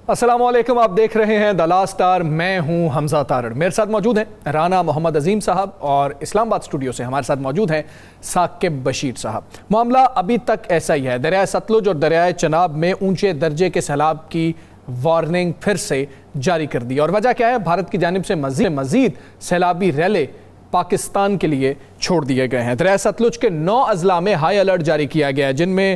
السلام علیکم، آپ دیکھ رہے ہیں دی لاسٹ آور۔ میں ہوں حمزہ تارڑ، میرے ساتھ موجود ہیں رانا محمد عظیم صاحب، اور اسلام آباد اسٹوڈیو سے ہمارے ساتھ موجود ہیں ثاقب بشیر صاحب۔ معاملہ ابھی تک ایسا ہی ہے، دریائے ستلج اور دریائے چناب میں اونچے درجے کے سیلاب کی وارننگ پھر سے جاری کر دی، اور وجہ کیا ہے؟ بھارت کی جانب سے مزید سیلابی ریلے پاکستان کے لیے چھوڑ دیے گئے ہیں۔ دریائے ستلج کے 9 اضلاع میں ہائی الرٹ جاری کیا گیا ہے، جن میں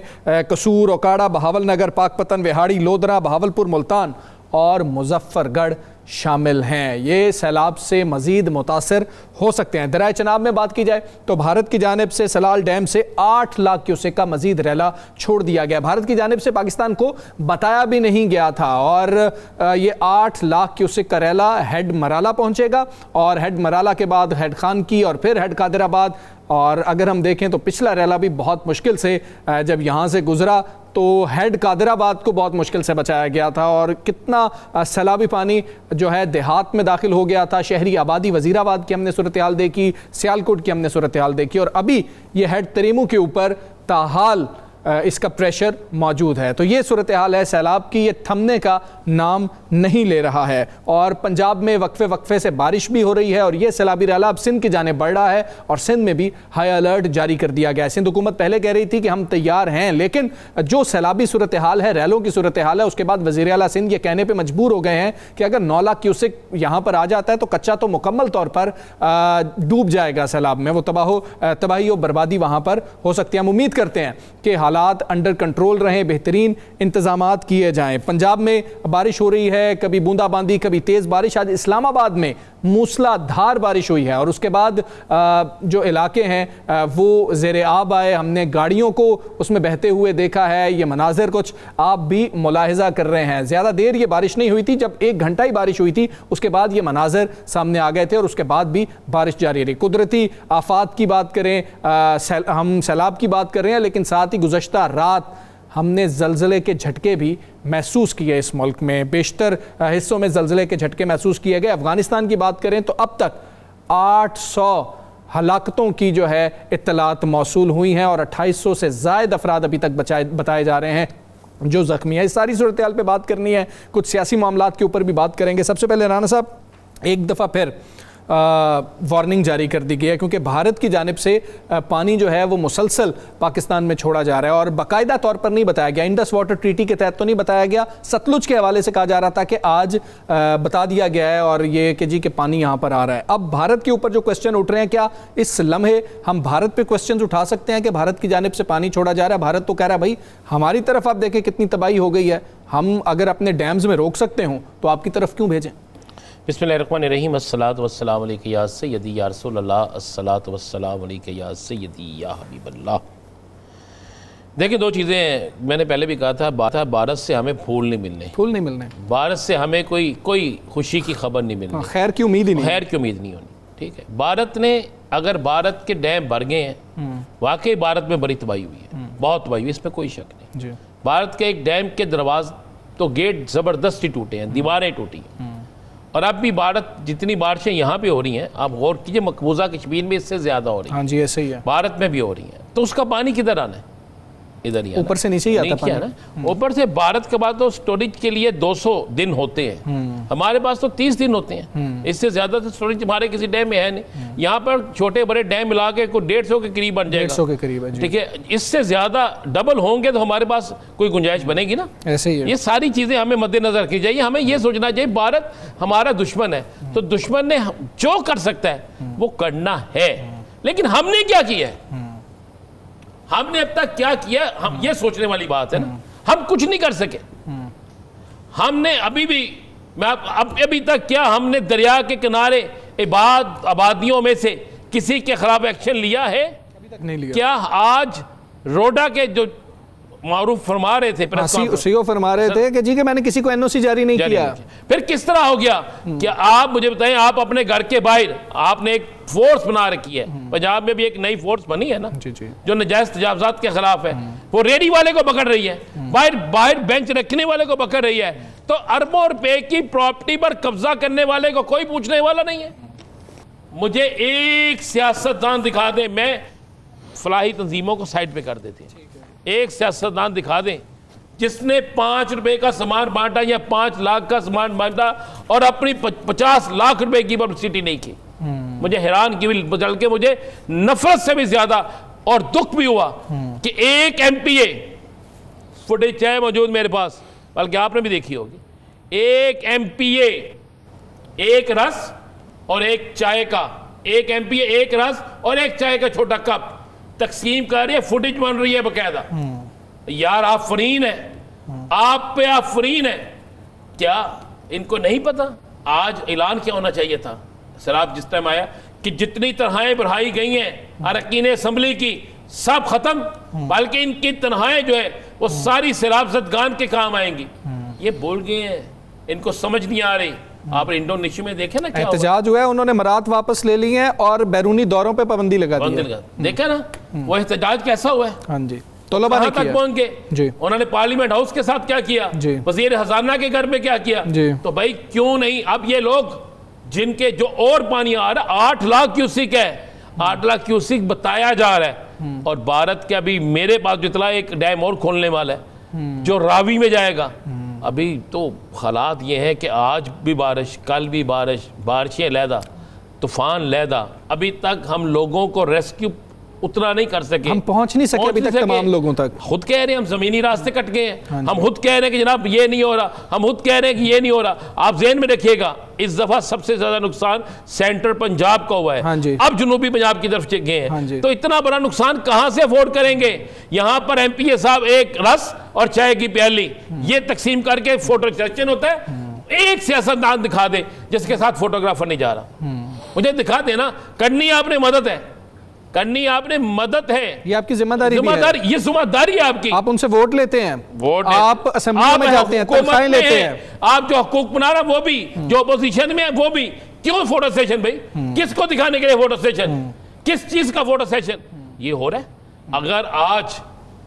قصور، اوکاڑا، بہاول نگر، پاک پتن، وہاڑی، لودھرا، بہاولپور، ملتان اور مظفر گڑھ شامل ہیں۔ یہ سیلاب سے مزید متاثر ہو سکتے ہیں۔ دریائے چناب میں بات کی جائے تو بھارت کی جانب سے سلال ڈیم سے 8 لاکھ کیوسیک کا مزید ریلا چھوڑ دیا گیا۔ بھارت کی جانب سے پاکستان کو بتایا بھی نہیں گیا تھا، اور یہ 8 لاکھ کیوسیک کا ریلا ہیڈ مرالہ پہنچے گا، اور ہیڈ مرالہ کے بعد ہیڈ خان کی، اور پھر ہیڈ قادر آباد۔ اور اگر ہم دیکھیں تو پچھلا ریلا بھی بہت مشکل سے جب یہاں سے گزرا تو ہیڈ قادر آباد کو بہت مشکل سے بچایا گیا تھا، اور کتنا سیلابی پانی جو ہے دیہات میں داخل ہو گیا تھا۔ شہری آبادی وزیر آباد کی ہم نے صورتحال دیکھی، سیالکوٹ کی ہم نے صورتحال دیکھی، اور ابھی یہ ہیڈ تریمو کے اوپر تاحال اس کا پریشر موجود ہے۔ تو یہ صورتحال ہے سیلاب کی، یہ تھمنے کا نام نہیں لے رہا ہے، اور پنجاب میں وقفے سے بارش بھی ہو رہی ہے، اور یہ سیلابی ریلا اب سندھ کی جانب بڑھ رہا ہے، اور سندھ میں بھی ہائی الرٹ جاری کر دیا گیا ہے۔ سندھ حکومت پہلے کہہ رہی تھی کہ ہم تیار ہیں، لیکن جو سیلابی صورتحال ہے، ریلوں کی صورتحال ہے، اس کے بعد وزیر اعلیٰ سندھ یہ کہنے پہ مجبور ہو گئے ہیں کہ اگر 9 لاکھ کیوسیک یہاں پر آ جاتا ہے تو کچا تو مکمل طور پر ڈوب جائے گا سیلاب میں، وہ تباہی و بربادی وہاں پر ہو سکتی ہے۔ ہم امید کرتے ہیں کہ حالات انڈر کنٹرول رہیں، بہترین انتظامات کیے جائیں۔ پنجاب میں بارش ہو رہی ہے، کبھی بوندا باندی، کبھی تیز بارش۔ آج اسلام آباد میں موسلا دھار بارش ہوئی ہے، اور اس کے بعد جو علاقے ہیں وہ زیر آب آئے۔ ہم نے گاڑیوں کو اس میں بہتے ہوئے دیکھا ہے، یہ مناظر کچھ آپ بھی ملاحظہ کر رہے ہیں۔ زیادہ دیر یہ بارش نہیں ہوئی تھی، جب 1 گھنٹہ ہی بارش ہوئی تھی، اس کے بعد یہ مناظر سامنے آ گئے تھے، اور اس کے بعد بھی بارش جاری رہی۔ قدرتی آفات کی بات کریں، ہم سیلاب کی بات کر رہے ہیں، لیکن ساتھ ہی گزشتہ رات ہم نے زلزلے کے جھٹکے بھی محسوس کیے اس ملک میں۔ بیشتر حصوں میں زلزلے کے جھٹکے محسوس کیے گئے۔ افغانستان کی بات کریں تو اب تک 800 ہلاکتوں کی جو ہے اطلاعات موصول ہوئی ہیں، اور 2800 سے زائد افراد ابھی تک بتائے جا رہے ہیں جو زخمی ہیں۔ اس ساری صورتحال پہ بات کرنی ہے، کچھ سیاسی معاملات کے اوپر بھی بات کریں گے۔ سب سے پہلے رانا صاحب، ایک دفعہ پھر وارننگ جاری کر دی گئی ہے، کیونکہ بھارت کی جانب سے پانی جو ہے وہ مسلسل پاکستان میں چھوڑا جا رہا ہے، اور باقاعدہ طور پر نہیں بتایا گیا، انڈس واٹر ٹریٹی کے تحت تو نہیں بتایا گیا، ستلج کے حوالے سے کہا جا رہا تھا کہ آج بتا دیا گیا ہے، اور یہ کہ جی کہ پانی یہاں پر آ رہا ہے۔ اب بھارت کے اوپر جو کوسچن اٹھ رہے ہیں، کیا اس لمحے ہم بھارت پہ کوسچنز اٹھا سکتے ہیں کہ بھارت کی جانب سے پانی چھوڑا جا رہا ہے؟ بھارت تو کہہ رہا ہے بھائی ہماری طرف آپ دیکھیں کتنی تباہی ہو گئی ہے، ہم اگر اپنے ڈیمز میں روک سکتے ہوں تو آپ کی طرف کیوں بھیجیں؟ بسم اللہ الرحمن الرحیم، الصلاۃ والسلام علیک یا سیدی یا رسول اللہ، الصلاۃ والسلام علیک یا سیدی یا حبیب اللہ۔ دیکھیں، 2 چیزیں میں نے پہلے بھی کہا تھا، بھارت سے ہمیں پھول نہیں ملنے، بھارت سے ہمیں کوئی خوشی کی خبر نہیں ملنی، خیر کی امید ہی نہیں، خیر کی امید نہیں ہونی، ٹھیک ہے۔ اگر بھارت کے ڈیم بھر گئے ہیں، واقعی بھارت میں بڑی تباہی ہوئی ہے، بہت تباہی ہوئی، اس میں کوئی شک نہیں۔ بھارت کے ایک ڈیم کے دروازے تو گیٹ زبردستی ٹوٹے ہیں، دیواریں ٹوٹی ہیں، اور اب بھی بھارت جتنی بارشیں یہاں پہ ہو رہی ہیں، آپ غور کیجئے، مقبوضہ کشمیر میں اس سے زیادہ ہو رہی ہیں، ہاں جی ایسے ہی ہے، بھارت میں بھی ہو رہی ہیں، تو اس کا پانی کدھر آنا ہے؟ ادھر ہی اوپر سے نیچے ہی آتا ہے نا، اوپر سے۔ بھارت کے بعد تو سٹوریج کے لیے 200 دن ہوتے ہیں، ہمارے پاس تو 30 دن ہوتے ہیں، اس سے زیادہ تو سٹوریج ہمارے کسی ڈیم میں ہے نہیں۔ یہاں پر چھوٹے بڑے ڈیم ملا کے کوئی 150 کے قریب بن جائے گا، 150 کے قریب ہے، ٹھیک ہے۔ اس سے زیادہ ڈبل ہوں گے تو ہمارے پاس کوئی گنجائش بنے گی نا، ایسے ہی ہے۔ یہ ساری چیزیں ہمیں مد نظر رکھنی چاہیے۔ ہمیں یہ سوچنا چاہیے بھارت ہمارا دشمن ہے، تو دشمن نے جو کر سکتا ہے وہ کرنا ہے، لیکن ہم نے کیا کیا ہے، ہم نے اب تک کیا کیا، ہم یہ سوچنے والی بات ہے نا۔ ہم کچھ نہیں کر سکے، ہم نے ابھی تک کیا ہم نے دریا کے کنارے آبادیوں میں سے کسی کے خلاف ایکشن لیا ہے؟ کیا آج روڈا کے جو معروف فرما رہے تھے، سیو فرما رہے تھے کہ جی کہ میں نے کسی کو این او سی جاری نہیں کیا، پھر کس طرح ہو گیا؟ کیا آپ مجھے بتائیں، آپ اپنے گھر کے باہر آپ نے ایک فورس بنا رکھی ہے، پنجاب میں بھی ایک نئی فورس بنی ہے نا جو نجائز تجاوزات کے خلاف ہے، وہ ریڈی والے کو پکڑ رہی ہے، باہر بینچ رکھنے والے کو پکڑ رہی ہے، تو اربوں روپے کی پراپرٹی پر قبضہ کرنے والے کو کوئی پوچھنے والا نہیں ہے۔ مجھے ایک سیاستدان دکھا دیں، میں فلاحی تنظیموں کو سائڈ پہ کر دیتے ہیں، ایک سیاستدان دکھا دیں جس نے 5 روپے کا سامان بانٹا یا 5 لاکھ کا سامان بانٹا اور اپنی 50 لاکھ روپے کی پبلسٹی نہیں کی. مجھے حیران کی بدل کے مجھے نفرت سے بھی زیادہ اور دکھ بھی ہوا کہ ایک ایم پی اے فوٹیج ہے موجود میرے پاس, بلکہ آپ نے بھی دیکھی ہوگی, ایک ایم پی اے ایک رس اور ایک چائے کا, ایک ایم پی اے ایک رس اور ایک چائے کا چھوٹا کپ تقسیم کر رہی ہے, فوٹیج بن رہی ہے باقاعدہ. یار آفرین ہے, آپ پہ آفرین ہے. کیا ان کو نہیں پتا آج اعلان کیا ہونا چاہیے تھا سراب جس ٹائم آیا کہ جتنی تنہائیں بڑھائی گئی ہیں اراکین اسمبلی کی سب ختم, بلکہ ان کی تنہائیں جو ہے وہ ساری سراب زدگان کے کام آئیں گی. یہ بول گئے ہیں, ان کو سمجھ نہیں آ رہی. آپ انڈونیشیا میں دیکھیں نا کیا احتجاج ہوا ہے, انہوں نے مراد واپس لے لی ہیں اور بیرونی دوروں پہ پابندی لگا دی ہے. دیکھا نا وہ احتجاج کیسا ہوا ہے. ہاں جی, طلباء نے تک پہنچ گئے. انہوں نے پارلیمنٹ ہاؤس کے ساتھ کیا کیا, وزیر خزانہ کے گھر پہ کیا کیا. تو بھائی کیوں نہیں, اب یہ لوگ جن کے جو اور پانی آ رہا ہے 8 لاکھ کیوسک ہے, 8 لاکھ کیوسک بتایا جا رہا ہے, اور بھارت کے ابھی میرے پاس جو اطلاع ایک ڈیم اور کھولنے والا ہے جو راوی میں جائے گا. ابھی تو حالات یہ ہیں کہ آج بھی بارش, کل بھی بارش, بارشیں علیحدہ, طوفان علیحدہ. ابھی تک ہم لوگوں کو ریسکیو اتنا نہیں کر سکے, ہم پہنچ نہیں سکے ابھی تک تمام لوگوں تک. خود کہہ رہے ہیں ہم زمینی راستے کٹ گئے ہیں, ہم خود کہہ رہے ہیں کہ جناب یہ نہیں ہو رہا, ہم خود کہہ رہے ہیں کہ یہ نہیں ہو رہا. آپ ذہن میں رکھیے گا اس دفعہ سب سے زیادہ نقصان سینٹر پنجاب کا ہوا ہے, اب جنوبی پنجاب کی طرف گئے ہیں. تو اتنا بڑا نقصان کہاں سے افورڈ کریں گے. یہاں پر ایم پی اے صاحب ایک رس اور چائے کی پیالی یہ تقسیم کر کے فوٹو سیشن ہوتا ہے. ایک سیاستدان دکھا دے جس کے ساتھ فوٹوگرافر نہیں جا رہا, مجھے دکھا دے نا. کرنی آپ نے مدد ہے, کرنی آپ نے مدد ہے, یہ آپ کی ذمہ داری یہ ذمہ داری ہے آپ کی. آپ ان سے ووٹ لیتے ہیں, آپ اسمبلی میں جاتے ہیں, تنخواہیں لیتے ہیں, آپ جو حقوق بنا رہا وہ بھی, جو اپوزیشن میں ہے وہ بھی. کیوں فوٹو سیشن بھائی, کس کو دکھانے کے لیے فوٹو سیشن, کس چیز کا فوٹو سیشن یہ ہو رہا ہے. اگر آج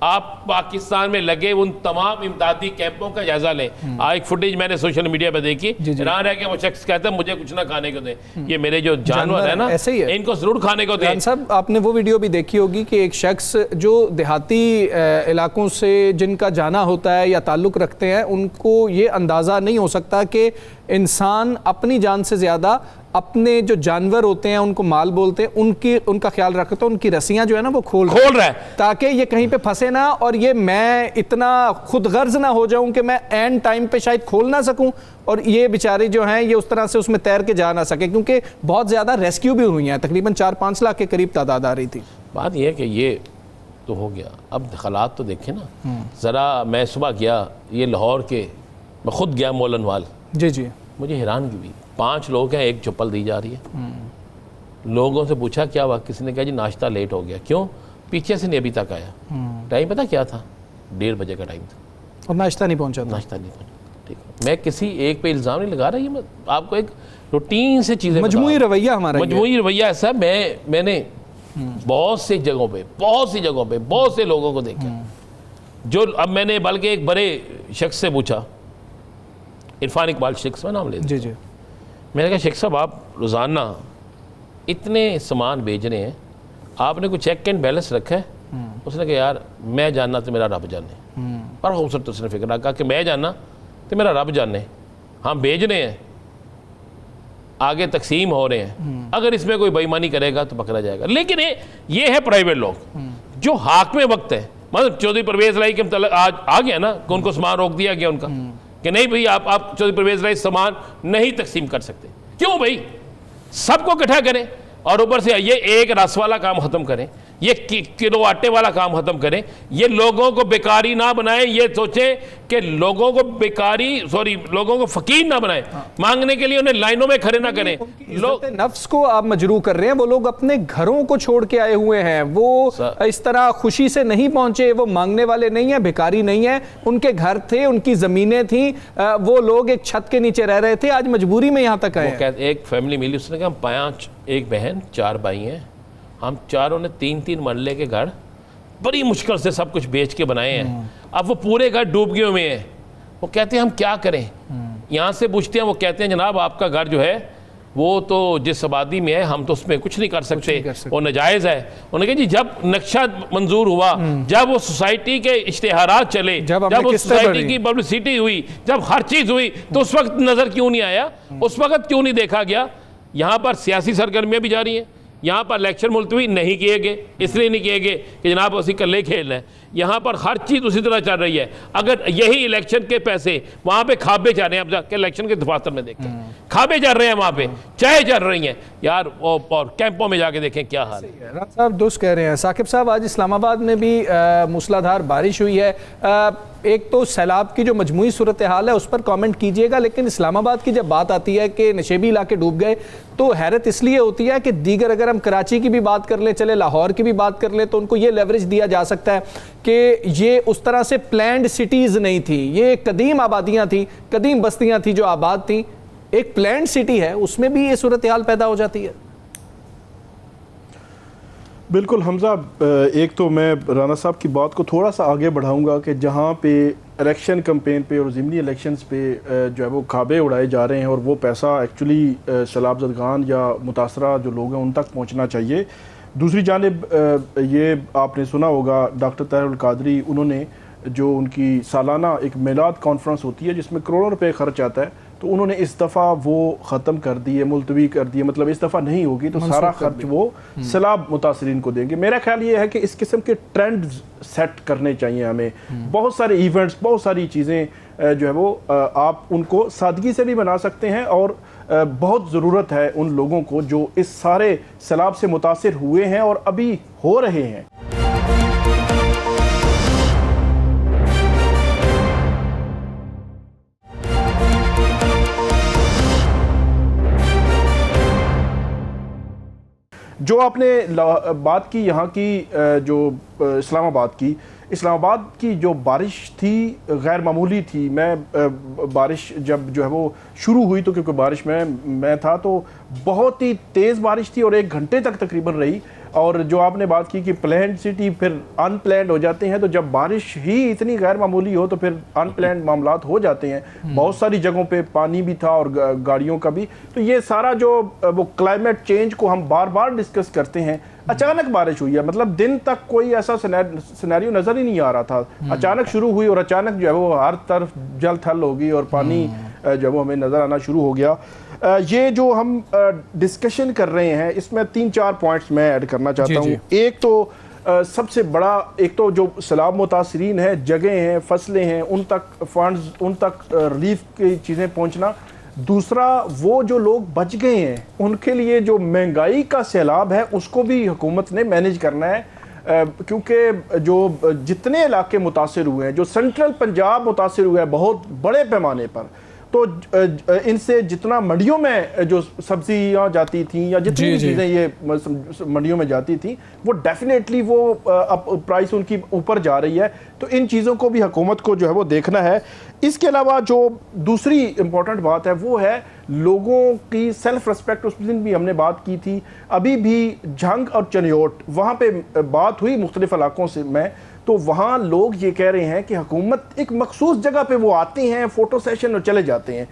آپ پاکستان میں لگے ان تمام امدادی کیمپوں کا جائزہ لیں. ایک فوٹیج میں نے سوشل میڈیا پہ دیکھی, حیران ہے کہ وہ شخص کہتا ہے مجھے کچھ نہ کھانے کو دیں, یہ میرے جو جانور ہیں نا ان کو ضرور کھانے کو دیں. صاحب آپ نے وہ ویڈیو بھی دیکھی ہوگی کہ ایک شخص جو دیہاتی علاقوں سے جن کا جانا ہوتا ہے یا تعلق رکھتے ہیں, ان کو یہ اندازہ نہیں ہو سکتا کہ انسان اپنی جان سے زیادہ اپنے جو جانور ہوتے ہیں ان کو مال بولتے ہیں, ان کا خیال رکھتا ہے. ان کی رسیاں جو ہے نا وہ کھول رہا ہے تاکہ یہ کہیں پہ پھنسے نہ, اور یہ میں اتنا خود غرض نہ ہو جاؤں کہ میں اینڈ ٹائم پہ شاید کھول نہ سکوں, اور یہ بیچارے جو ہیں یہ اس طرح سے اس میں تیر کے جا نہ سکے, کیونکہ بہت زیادہ ریسکیو بھی ہوئی ہیں, تقریباً 4-5 لاکھ کے قریب تعداد آ رہی تھی. بات یہ ہے کہ یہ تو ہو گیا, اب حالات تو دیکھیں نا ذرا. میں صبح گیا یہ لاہور کے, میں خود گیا مولن وال. جی مجھے حیرانگی ہوئی, 5 لوگ ہیں, ایک چپل دی جا رہی ہے. لوگوں سے پوچھا کیا ہوا, کسی نے کہا جی ناشتہ لیٹ ہو گیا. کیوں, پیچھے سے نہیں ابھی تک آیا. ٹائم پتہ کیا تھا, 1:30 بجے کا ٹائم تھا, اور ناشتہ نہیں پہنچا. ناشتہ نہیں پہنچا. ٹھیک ہے, میں کسی ایک پہ الزام نہیں لگا رہا, یہ آپ کو ایک روٹین سے چیزیں, مجموعی رویہ ہمارا, مجموعی رویہ ایسا ہے. میں نے بہت سی جگہوں پہ بہت سے لوگوں کو دیکھا جو, اب میں نے بلکہ ایک بڑے شخص سے پوچھا, عرفان اقبال شیخ میں نام لے, میں نے کہا شیخ صاحب آپ روزانہ اتنے سامان بھیج رہے ہیں, آپ نے کوئی چیک اینڈ بیلنس رکھا ہے؟ اس نے کہا یار میں جاننا تو میرا رب جانے. پر خوبصورت اس نے فکر رکھا کہ میں جاننا تو میرا رب جانے, ہم بھیج رہے ہیں, آگے تقسیم ہو رہے ہیں, اگر اس میں کوئی بے ایمانی کرے گا تو پکڑا جائے گا. لیکن یہ ہے پرائیویٹ لوگ جو حاکم وقت ہے, مطلب چودھری پرویز الہی کے متعلق آج آ گیا نا کہ ان کو سامان روک دیا گیا ان کا کہ نہیں بھئی آپ چودھری پرویز الہی سامان نہیں تقسیم کر سکتے. کیوں بھئی, سب کو اکٹھا کریں اور اوپر سے یہ ایک رس والا کام ختم کریں, یہ کلو آٹے والا کام ختم کریں, یہ لوگوں کو بیکاری نہ بنائیں, یہ سوچیں کہ لوگوں کو لوگوں کو فقیر نہ بنائیں, مانگنے کے لیے انہیں لائنوں میں کھڑے نہ کریں. لوگ نفس کو آپ مجروح کر رہے ہیں, وہ لوگ اپنے گھروں کو چھوڑ کے آئے ہوئے ہیں, وہ اس طرح خوشی سے نہیں پہنچے, وہ مانگنے والے نہیں ہیں, بھیکاری نہیں ہیں, ان کے گھر تھے, ان کی زمینیں تھیں, وہ لوگ ایک چھت کے نیچے رہ رہے تھے, آج مجبوری میں یہاں تک آئے. ایک فیملی ملی, اس نے کہا ہم 5 ایک بہن 4 بھائی ہیں, ہم چاروں نے 3 مرلے کے گھر بڑی مشکل سے سب کچھ بیچ کے بنائے ہیں. اب وہ پورے گھر ڈوب گئے ہوئے ہیں. وہ کہتے ہیں ہم کیا کریں, یہاں سے پوچھتے ہیں, وہ کہتے ہیں جناب آپ کا گھر جو ہے وہ تو جس آبادی میں ہے ہم تو اس میں کچھ نہیں کر سکتے، وہ ناجائز ہے. انہوں نے کہا جی جب نقشہ منظور ہوا، جب وہ سوسائٹی کے اشتہارات چلے، جب وہ سوسائٹی کی پبلسٹی ہوئی، جب ہر چیز ہوئی، تو اس وقت نظر کیوں نہیں آیا؟ اس وقت کیوں نہیں دیکھا گیا؟ یہاں پر سیاسی سرگرمیاں بھی جاری ہیں، یہاں پر الیکشن ملتوی نہیں کیے گئے، اس لیے نہیں کیے گئے کہ جناب اسی کلے کھیل رہے ہیں. یہاں پر ہر چیز اسی طرح چل رہی ہے. اگر یہی الیکشن کے پیسے وہاں پہ کھابے چل رہے ہیں، اب جا کے الیکشن کے دفاتر میں دیکھیں کھابے چل رہے ہیں، وہاں پہ چائے چل رہی ہیں یار، اور کیمپوں میں جا کے دیکھیں کیا حال ہے. رانا صاحب درست کہہ رہے ہیں. ثاقب صاحب آج اسلام آباد میں بھی موسلادھار بارش ہوئی ہے. ایک تو سیلاب کی جو مجموعی صورتحال ہے اس پر کامنٹ کیجئے گا، لیکن اسلام آباد کی جب بات آتی ہے کہ نشیبی علاقے ڈوب گئے تو حیرت اس لیے ہوتی ہے کہ دیگر اگر ہم کراچی کی بھی بات کر لیں، چلے لاہور کی بھی بات کر لیں، تو ان کو یہ لیوریج دیا جا سکتا ہے کہ یہ اس طرح سے پلانڈ سٹیز نہیں تھی، یہ قدیم آبادیاں تھیں، قدیم بستیاں تھیں جو آباد تھیں. ایک پلانڈ سٹی ہے، اس میں بھی یہ صورتحال پیدا ہو جاتی ہے. بالکل حمزہ، ایک تو میں رانا صاحب کی بات کو تھوڑا سا آگے بڑھاؤں گا کہ جہاں پہ الیکشن کمپین پہ اور ضمنی الیکشنز پہ جو ہے وہ کعبے اڑائے جا رہے ہیں اور وہ پیسہ ایکچولی سیلاب زدگان یا متاثرہ جو لوگ ہیں ان تک پہنچنا چاہیے. دوسری جانب یہ آپ نے سنا ہوگا ڈاکٹر طاہر القادری، انہوں نے جو ان کی سالانہ ایک میلاد کانفرنس ہوتی ہے جس میں کروڑوں روپے خرچ آتا ہے، تو انہوں نے اس دفعہ وہ ختم کر دی ہے، ملتوی کر دی ہے. مطلب اس دفعہ نہیں ہوگی تو سارا خرچ وہ سیلاب متاثرین کو دیں گے. میرا خیال یہ ہے کہ اس قسم کے ٹرینڈ سیٹ کرنے چاہیے ہمیں. بہت سارے ایونٹس، بہت ساری چیزیں جو ہے وہ آپ ان کو سادگی سے بھی بنا سکتے ہیں، اور بہت ضرورت ہے ان لوگوں کو جو اس سارے سیلاب سے متاثر ہوئے ہیں اور ابھی ہو رہے ہیں. جو آپ نے بات کی یہاں کی جو اسلام آباد کی جو بارش تھی غیر معمولی تھی. میں بارش جب جو ہے وہ شروع ہوئی تو کیونکہ بارش میں تھا تو بہت ہی تیز بارش تھی اور 1 گھنٹے تک تقریباً رہی. اور جو آپ نے بات کی کہ پلانڈ سٹی پھر ان پلانڈ ہو جاتے ہیں، تو جب بارش ہی اتنی غیر معمولی ہو تو پھر ان پلانڈ معاملات ہو جاتے ہیں. بہت ساری جگہوں پہ پانی بھی تھا اور گاڑیوں کا بھی. تو یہ سارا جو وہ کلائمیٹ چینج کو ہم بار بار ڈسکس کرتے ہیں، اچانک بارش ہوئی ہے. مطلب دن تک کوئی ایسا سینیریو نظر ہی نہیں آ رہا تھا، اچانک شروع ہوئی اور اچانک جو ہے وہ ہر طرف جل تھل ہوگی اور پانی جو ہے وہ ہمیں نظر آنا شروع ہو گیا. یہ جو ہم ڈسکشن کر رہے ہیں اس میں 3-4 پوائنٹس میں ایڈ کرنا چاہتا ہوں. ایک تو سب سے بڑا، ایک تو جو سیلاب متاثرین ہیں، جگہیں ہیں، فصلیں ہیں، ان تک فنڈز، ان تک ریلیف کی چیزیں پہنچنا. دوسرا وہ جو لوگ بچ گئے ہیں ان کے لیے جو مہنگائی کا سیلاب ہے اس کو بھی حکومت نے مینیج کرنا ہے، کیونکہ جو جتنے علاقے متاثر ہوئے ہیں، جو سینٹرل پنجاب متاثر ہوئے ہیں بہت بڑے پیمانے پر، تو ان سے جتنا منڈیوں میں جو سبزیاں جاتی تھیں یا جتنی بھی چیزیں یہ منڈیوں میں جاتی تھیں وہ ڈیفینیٹلی وہ اب پرائس ان کی اوپر جا رہی ہے. تو ان چیزوں کو بھی حکومت کو جو ہے وہ دیکھنا ہے. اس کے علاوہ جو دوسری امپورٹنٹ بات ہے وہ ہے لوگوں کی سیلف ریسپیکٹ. اس دن بھی ہم نے بات کی تھی، ابھی بھی جھنگ اور چنیوٹ وہاں پہ بات ہوئی مختلف علاقوں سے میں، تو وہاں لوگ یہ کہہ رہے ہیں کہ حکومت ایک مخصوص جگہ پہ وہ آتے ہیں، فوٹو سیشن اور چلے جاتے ہیں.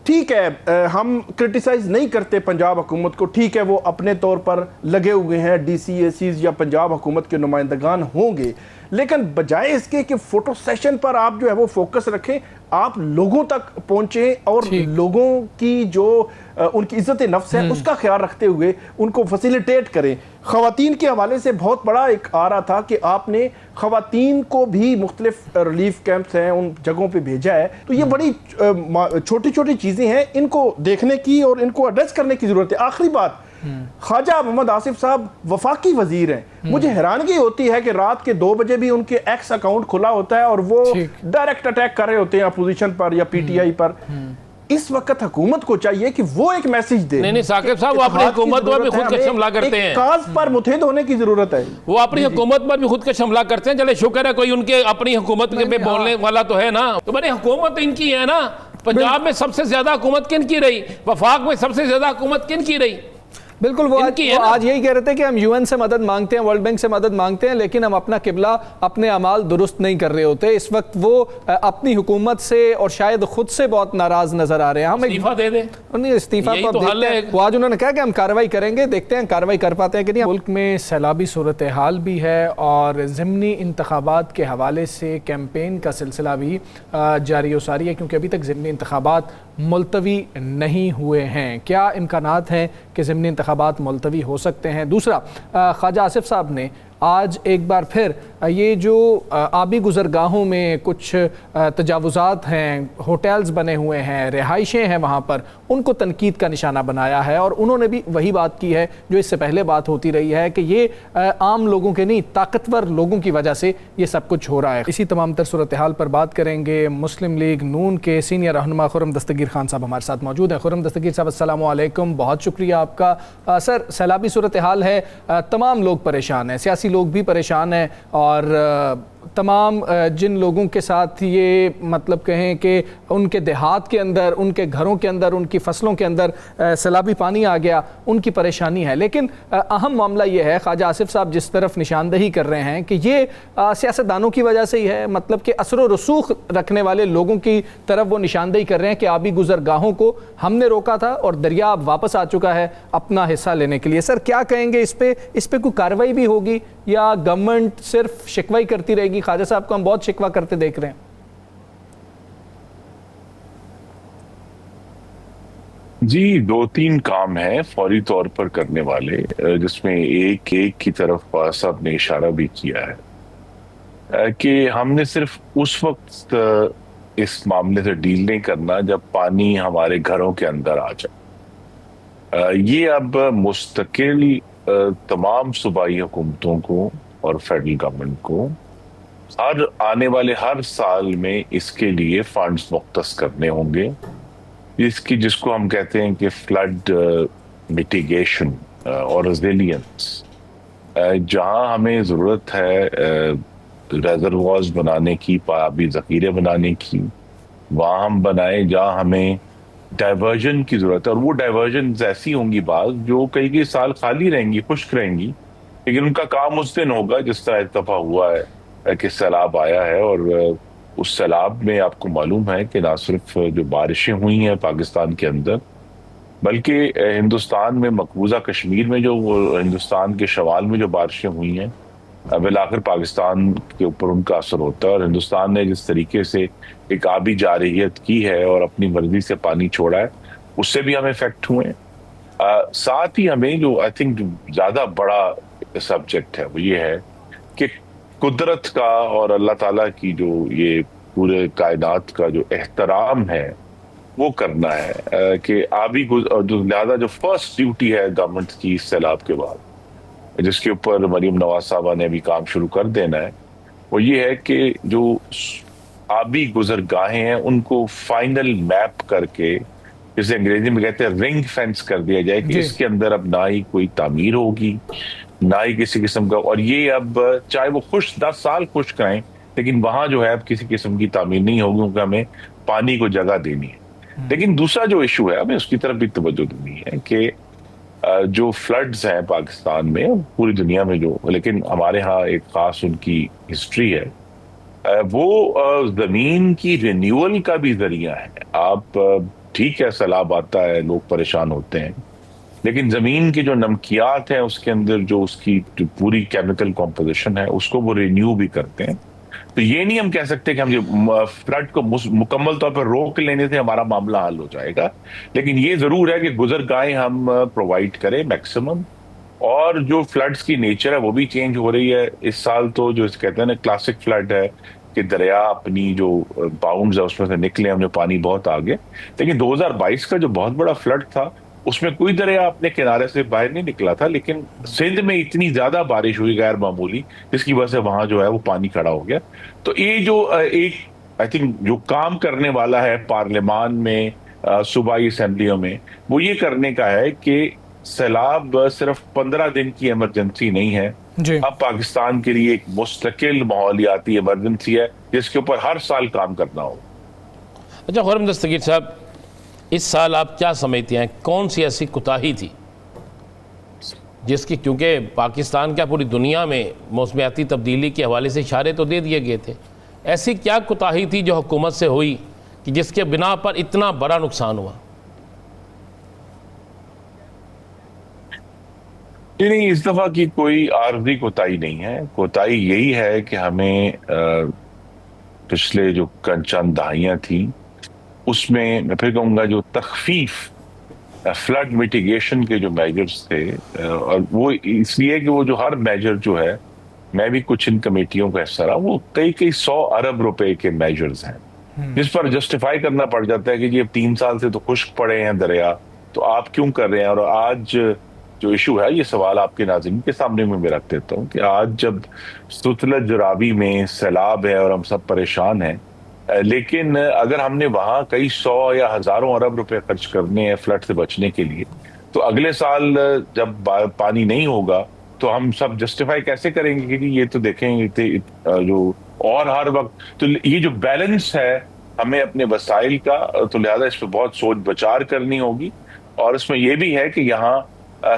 ٹھیک ہے، ہم کرٹیسائز نہیں کرتے پنجاب حکومت کو، ٹھیک ہے وہ اپنے طور پر لگے ہوئے ہیں، ڈی سی اے سیز یا پنجاب حکومت کے نمائندگان ہوں گے، لیکن بجائے اس کے کہ فوٹو سیشن پر آپ جو ہے وہ فوکس رکھیں، آپ لوگوں تک پہنچیں اور لوگوں کی جو ان کی عزت نفس ہے اس کا خیال رکھتے ہوئے ان کو فیسیلیٹیٹ کریں. خواتین کے حوالے سے بہت بڑا ایک آ رہا تھا کہ آپ نے خواتین کو بھی مختلف ریلیف کیمپس ہیں ان جگہوں پہ بھیجا ہے. تو یہ بڑی چھوٹی چھوٹی چیزیں ہیں، ان کو دیکھنے کی اور ان کو ایڈریس کرنے کی ضرورت ہے. آخری بات، خواجہ محمد آصف صاحب وفاقی وزیر ہیں. مجھے حیرانگی ہوتی ہے کہ رات کے 2 بجے بھی ان کے ایکس اکاؤنٹ کھلا ہوتا ہے اور وہ ڈائریکٹ اٹیک کر رہے ہوتے ہیں اپوزیشن پر یا پی ٹی آئی پر. اس وقت حکومت کو چاہیے کہ وہ ایک میسیج دے. نہیں ثاقب صاحب، وہ اپنی حکومت پر بھی خود کش حملہ کرتے ہیں، کاز پر متحد ہونے کی ضرورت ہے. وہ اپنی حکومت پر بھی خود کش حملہ کرتے ہیں. چلے شکر ہے کوئی ان کے اپنی حکومت پہ بولنے والا تو ہے نا. تو بڑی حکومت ان کی ہے نا. پنجاب میں سب سے زیادہ حکومت کن کی رہی؟ وفاق میں سب سے زیادہ حکومت کن کی رہی؟ بالکل وہ ان کی ہے نا۔ آج یہی کہہ رہے تھے کہ ہم UN سے مدد مانگتے ہیں، ورلڈ بینک سے مدد مانگتے ہیں، لیکن ہم اپنا قبلہ اپنے اعمال درست نہیں کر رہے ہوتے۔ اس وقت وہ اپنی حکومت سے اور شاید خود سے بہت ناراض نظر آ رہے ہیں۔ ہم استعفیٰ دے دیں، نہیں استعفیٰ یہی تو حل ہے۔ وہ آج انہوں نے کہا کہ ہم کارروائی کریں گے، دیکھتے ہیں کارروائی کر پاتے ہیں کہ نہیں۔ ملک میں سیلابی صورتحال بھی ہے اور ضمنی انتخابات کے حوالے سے کیمپین کا سلسلہ بھی جاری و ساری ہے، کیونکہ ابھی تک ضمنی انتخابات ملتوی نہیں ہوئے ہیں۔ کیا امکانات ہیں کہ ضمنی انتخابات ملتوی ہو سکتے ہیں؟ دوسرا، خواجہ آصف صاحب نے آج ایک بار پھر یہ جو آبی گزرگاہوں میں کچھ تجاوزات ہیں، ہوٹلز بنے ہوئے ہیں، رہائشیں ہیں وہاں پر، ان کو تنقید کا نشانہ بنایا ہے، اور انہوں نے بھی وہی بات کی ہے جو اس سے پہلے بات ہوتی رہی ہے کہ یہ عام لوگوں کے نہیں، طاقتور لوگوں کی وجہ سے یہ سب کچھ ہو رہا ہے۔ اسی تمام تر صورتحال پر بات کریں گے۔ مسلم لیگ نون کے سینئر رہنما خرم دستگیر خان صاحب ہمارے ساتھ موجود ہیں۔ خرم دستگیر صاحب السلام علیکم، بہت شکریہ آپ کا۔ سر، سیلابی صورتحال ہے، تمام لوگ پریشان ہیں، سیاسی لوگ بھی پریشان ہیں، اور تمام جن لوگوں کے ساتھ یہ مطلب کہیں کہ ان کے دیہات کے اندر، ان کے گھروں کے اندر، ان کی فصلوں کے اندر سیلابی پانی آ گیا، ان کی پریشانی ہے۔ لیکن اہم معاملہ یہ ہے، خواجہ آصف صاحب جس طرف نشاندہی کر رہے ہیں کہ یہ سیاستدانوں کی وجہ سے ہی ہے، مطلب کہ اثر و رسوخ رکھنے والے لوگوں کی طرف وہ نشاندہی کر رہے ہیں کہ آبی گزرگاہوں کو ہم نے روکا تھا اور دریا اب واپس آ چکا ہے اپنا حصہ لینے کے لیے۔ سر، کیا کہیں گے اس پہ کوئی کارروائی بھی ہوگی یا گورنمنٹ صرف شکوہ کرتی رہے گی؟ خواجہ صاحب کو ہم بہت شکوہ کرتے دیکھ رہے ہیں۔ جی، دو تین کام ہیں فوری طور پر کرنے والے، جس میں ایک کی طرف صاحب نے اشارہ بھی کیا ہے کہ ہم نے صرف اس وقت اس معاملے سے ڈیل نہیں کرنا جب پانی ہمارے گھروں کے اندر آ جائے۔ یہ اب مستقل تمام صوبائی حکومتوں کو اور فیڈرل گورنمنٹ کو آنے والے ہر سال میں اس کے لیے فنڈز مختص کرنے ہوں گے، جس کو ہم کہتے ہیں کہ فلڈ میٹیگیشن اور ریزیلینس۔ جہاں ہمیں ضرورت ہے ریزروارز بنانے کی، پابی ذخیرے بنانے کی، وہاں ہم بنائیں۔ جہاں ہمیں ڈائیورژن کی ضرورت ہے، اور وہ ڈائیورژنز ایسی ہوں گی بعض جو کئی سال خالی رہیں گی، خشک رہیں گی، لیکن ان کا کام اس دن ہوگا جس طرح اتفاق ہوا ہے کہ سیلاب آیا ہے۔ اور اس سیلاب میں آپ کو معلوم ہے کہ نہ صرف جو بارشیں ہوئی ہیں پاکستان کے اندر، بلکہ ہندوستان میں مقبوضہ کشمیر میں جو ہندوستان کے شمال میں جو بارشیں ہوئی ہیں، بالآخر پاکستان کے اوپر ان کا اثر ہوتا ہے۔ اور ہندوستان نے جس طریقے سے ایک آبی جارحیت کی ہے اور اپنی مرضی سے پانی چھوڑا ہے، اس سے بھی ہم افیکٹ ہوئے ہیں۔ ساتھ ہی ہمیں جو آئی تھنک جو زیادہ بڑا سبجیکٹ ہے وہ یہ ہے کہ قدرت کا اور اللہ تعالیٰ کی جو یہ پورے کائنات کا جو احترام ہے وہ کرنا ہے کہ آبی لہذا جو فرسٹ ڈیوٹی ہے گورنمنٹ کی اس سیلاب کے بعد، جس کے اوپر مریم نواز صاحبہ نے بھی کام شروع کر دینا ہے، وہ یہ ہے کہ جو آبی گزرگاہیں ہیں ان کو فائنل میپ کر کے، جسے انگریزی میں کہتے ہیں رنگ فینس کر دیا جائے کہ اس کے اندر اب نہ ہی کوئی تعمیر ہوگی، نہ ہی کسی قسم کا، اور یہ اب چاہے وہ 10 سال خشک رہیں، لیکن وہاں جو ہے اب کسی قسم کی تعمیر نہیں ہوگی، کیونکہ ہمیں پانی کو جگہ دینی ہے۔ لیکن دوسرا جو ایشو ہے، ہمیں اس کی طرف بھی توجہ دینی ہے کہ جو فلڈز ہیں پاکستان میں، پوری دنیا میں جو، لیکن ہمارے ہاں ایک خاص ان کی ہسٹری ہے، وہ زمین کی رینیول کا بھی ذریعہ ہے۔ آپ ٹھیک ہے سیلاب آتا ہے، لوگ پریشان ہوتے ہیں، لیکن زمین کی جو نمکیات ہیں اس کے اندر جو اس کی جو پوری کیمیکل کمپوزیشن ہے اس کو وہ رینیو بھی کرتے ہیں۔ تو یہ نہیں ہم کہہ سکتے کہ ہم فلڈ کو مکمل طور پر روک لینے سے ہمارا معاملہ حل ہو جائے گا، لیکن یہ ضرور ہے کہ گزرگاہیں ہم پرووائڈ کریں میکسیمم، اور جو فلڈز کی نیچر ہے وہ بھی چینج ہو رہی ہے۔ اس سال تو جو کہتے ہیں نا کلاسک فلڈ ہے کہ دریا اپنی جو باؤنڈز ہے اس میں سے نکلے، ہم نے پانی بہت آگے، لیکن 2022 کا جو بہت بڑا فلڈ تھا اس میں کوئی دریا اپنے کنارے سے باہر نہیں نکلا تھا، لیکن سندھ میں اتنی زیادہ بارش ہوئی غیر معمولی، جس کی وجہ سے وہاں جو ہے وہ پانی کھڑا ہو گیا۔ تو یہ جو ایک آئی تھنک جو کام کرنے والا ہے پارلیمان میں، صوبائی اسمبلیوں میں، وہ یہ کرنے کا ہے کہ سیلاب صرف 15 دن کی ایمرجنسی نہیں ہے، اب پاکستان کے لیے ایک مستقل ماحولیاتی ایمرجنسی ہے جس کے اوپر ہر سال کام کرنا ہوگا۔ اچھا خرم دستگیر صاحب، اس سال آپ کیا سمجھتے ہیں کون سی ایسی کوتاہی تھی جس کی کیونکہ پاکستان کا پوری دنیا میں موسمیاتی تبدیلی کے حوالے سے اشارے تو دے دیے گئے تھے، ایسی کیا کوتاہی تھی جو حکومت سے ہوئی کہ جس کے بنا پر اتنا بڑا نقصان ہوا؟ نہیں، اس دفعہ کی کوئی عارضی کوتاہی نہیں ہے. کوتاہی یہی ہے کہ ہمیں پچھلے جو چند دہائیاں تھیں اس میں پھر کہوں گا جو تخفیف فلڈ میٹیگیشن کے جو میجرز تھے، اور وہ اس لیے کہ وہ جو ہر میجر جو ہے، میں بھی کچھ ان کمیٹیوں کا حصہ رہا، وہ کئی 100 ارب روپے کے میجرز ہیں جس پر جسٹیفائی کرنا پڑ جاتا ہے کہ جی اب 3 سال سے تو خشک پڑے ہیں دریا، تو آپ کیوں کر رہے ہیں. اور آج جو ایشو ہے، یہ سوال آپ کے ناظرین کے سامنے میں رکھ دیتا ہوں کہ آج جب ستلج راوی میں سیلاب ہے اور ہم سب پریشان ہیں، لیکن اگر ہم نے وہاں کئی 100 یا ہزاروں ارب روپے خرچ کرنے ہیں فلڈ سے بچنے کے لیے، تو اگلے سال جب پانی نہیں ہوگا تو ہم سب جسٹیفائی کیسے کریں گے کہ یہ تو دیکھیں جو اور ہر وقت. تو یہ جو بیلنس ہے ہمیں اپنے وسائل کا، تو لہذا اس پہ بہت سوچ بچار کرنی ہوگی. اور اس میں یہ بھی ہے کہ یہاں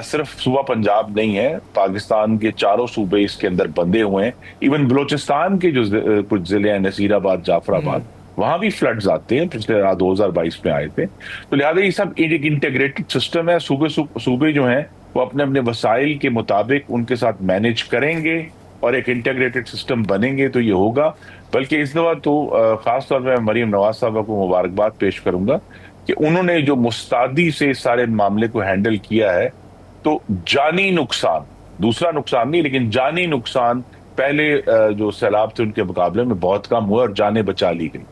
صرف صوبہ پنجاب نہیں ہے، پاکستان کے چاروں صوبے اس کے اندر بندے ہوئے ہیں. ایون بلوچستان کے جو کچھ ضلع ہیں، نصیر آباد، جعفر آباد، وہاں بھی فلڈز آتے ہیں، پچھلے 2022 میں آئے تھے. تو لہٰذا یہ سب ایک انٹیگریٹڈ سسٹم ہے. صوبے جو ہیں وہ اپنے اپنے وسائل کے مطابق ان کے ساتھ مینج کریں گے اور ایک انٹیگریٹڈ سسٹم بنیں گے تو یہ ہوگا. بلکہ اس دفعہ تو خاص طور پہ مریم نواز صاحبہ کو مبارکباد پیش کروں گا کہ انہوں نے جو مستعدی سے اس سارے معاملے کو ہینڈل کیا ہے. تو جانی نقصان، دوسرا نقصان نہیں لیکن جانی نقصان پہلے جو سیلاب تھے ان کے مقابلے میں بہت کم ہوا اور جانیں بچا لی گئی.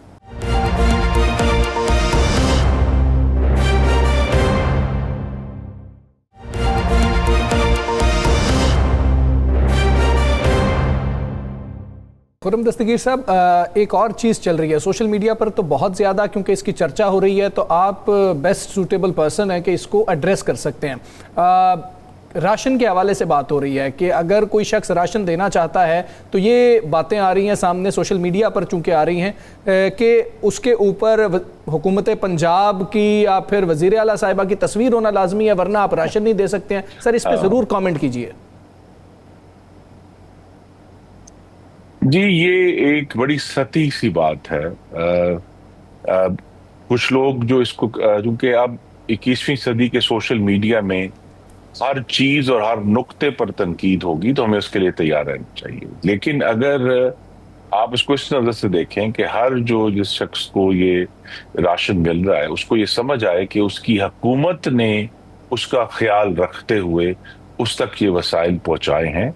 خرم دستگیر صاحب، ایک اور چیز چل رہی ہے سوشل میڈیا پر تو بہت زیادہ، کیونکہ اس کی چرچا ہو رہی ہے تو آپ بیسٹ سوٹیبل پرسن ہیں کہ اس کو ایڈریس کر سکتے ہیں. راشن کے حوالے سے بات ہو رہی ہے کہ اگر کوئی شخص راشن دینا چاہتا ہے تو یہ باتیں آ رہی ہیں سامنے سوشل میڈیا پر چونکہ آ رہی ہیں کہ اس کے اوپر حکومت پنجاب کی یا پھر وزیر اعلیٰ صاحبہ کی تصویر ہونا لازمی ہے ورنہ آپ راشن نہیں دے سکتے ہیں. سر اس پہ ضرور کامنٹ کیجئے. جی، یہ ایک بڑی سطحی سی بات ہے. کچھ لوگ جو اس کو، چونکہ اب 21ویں صدی کے سوشل میڈیا میں ہر چیز اور ہر نقطے پر تنقید ہوگی تو ہمیں اس کے لیے تیار رہنا چاہیے. لیکن اگر آپ اس کو اس نظر سے دیکھیں کہ ہر جس شخص کو یہ راشن مل رہا ہے اس کو یہ سمجھ آئے کہ اس کی حکومت نے اس کا خیال رکھتے ہوئے اس تک یہ وسائل پہنچائے ہیں،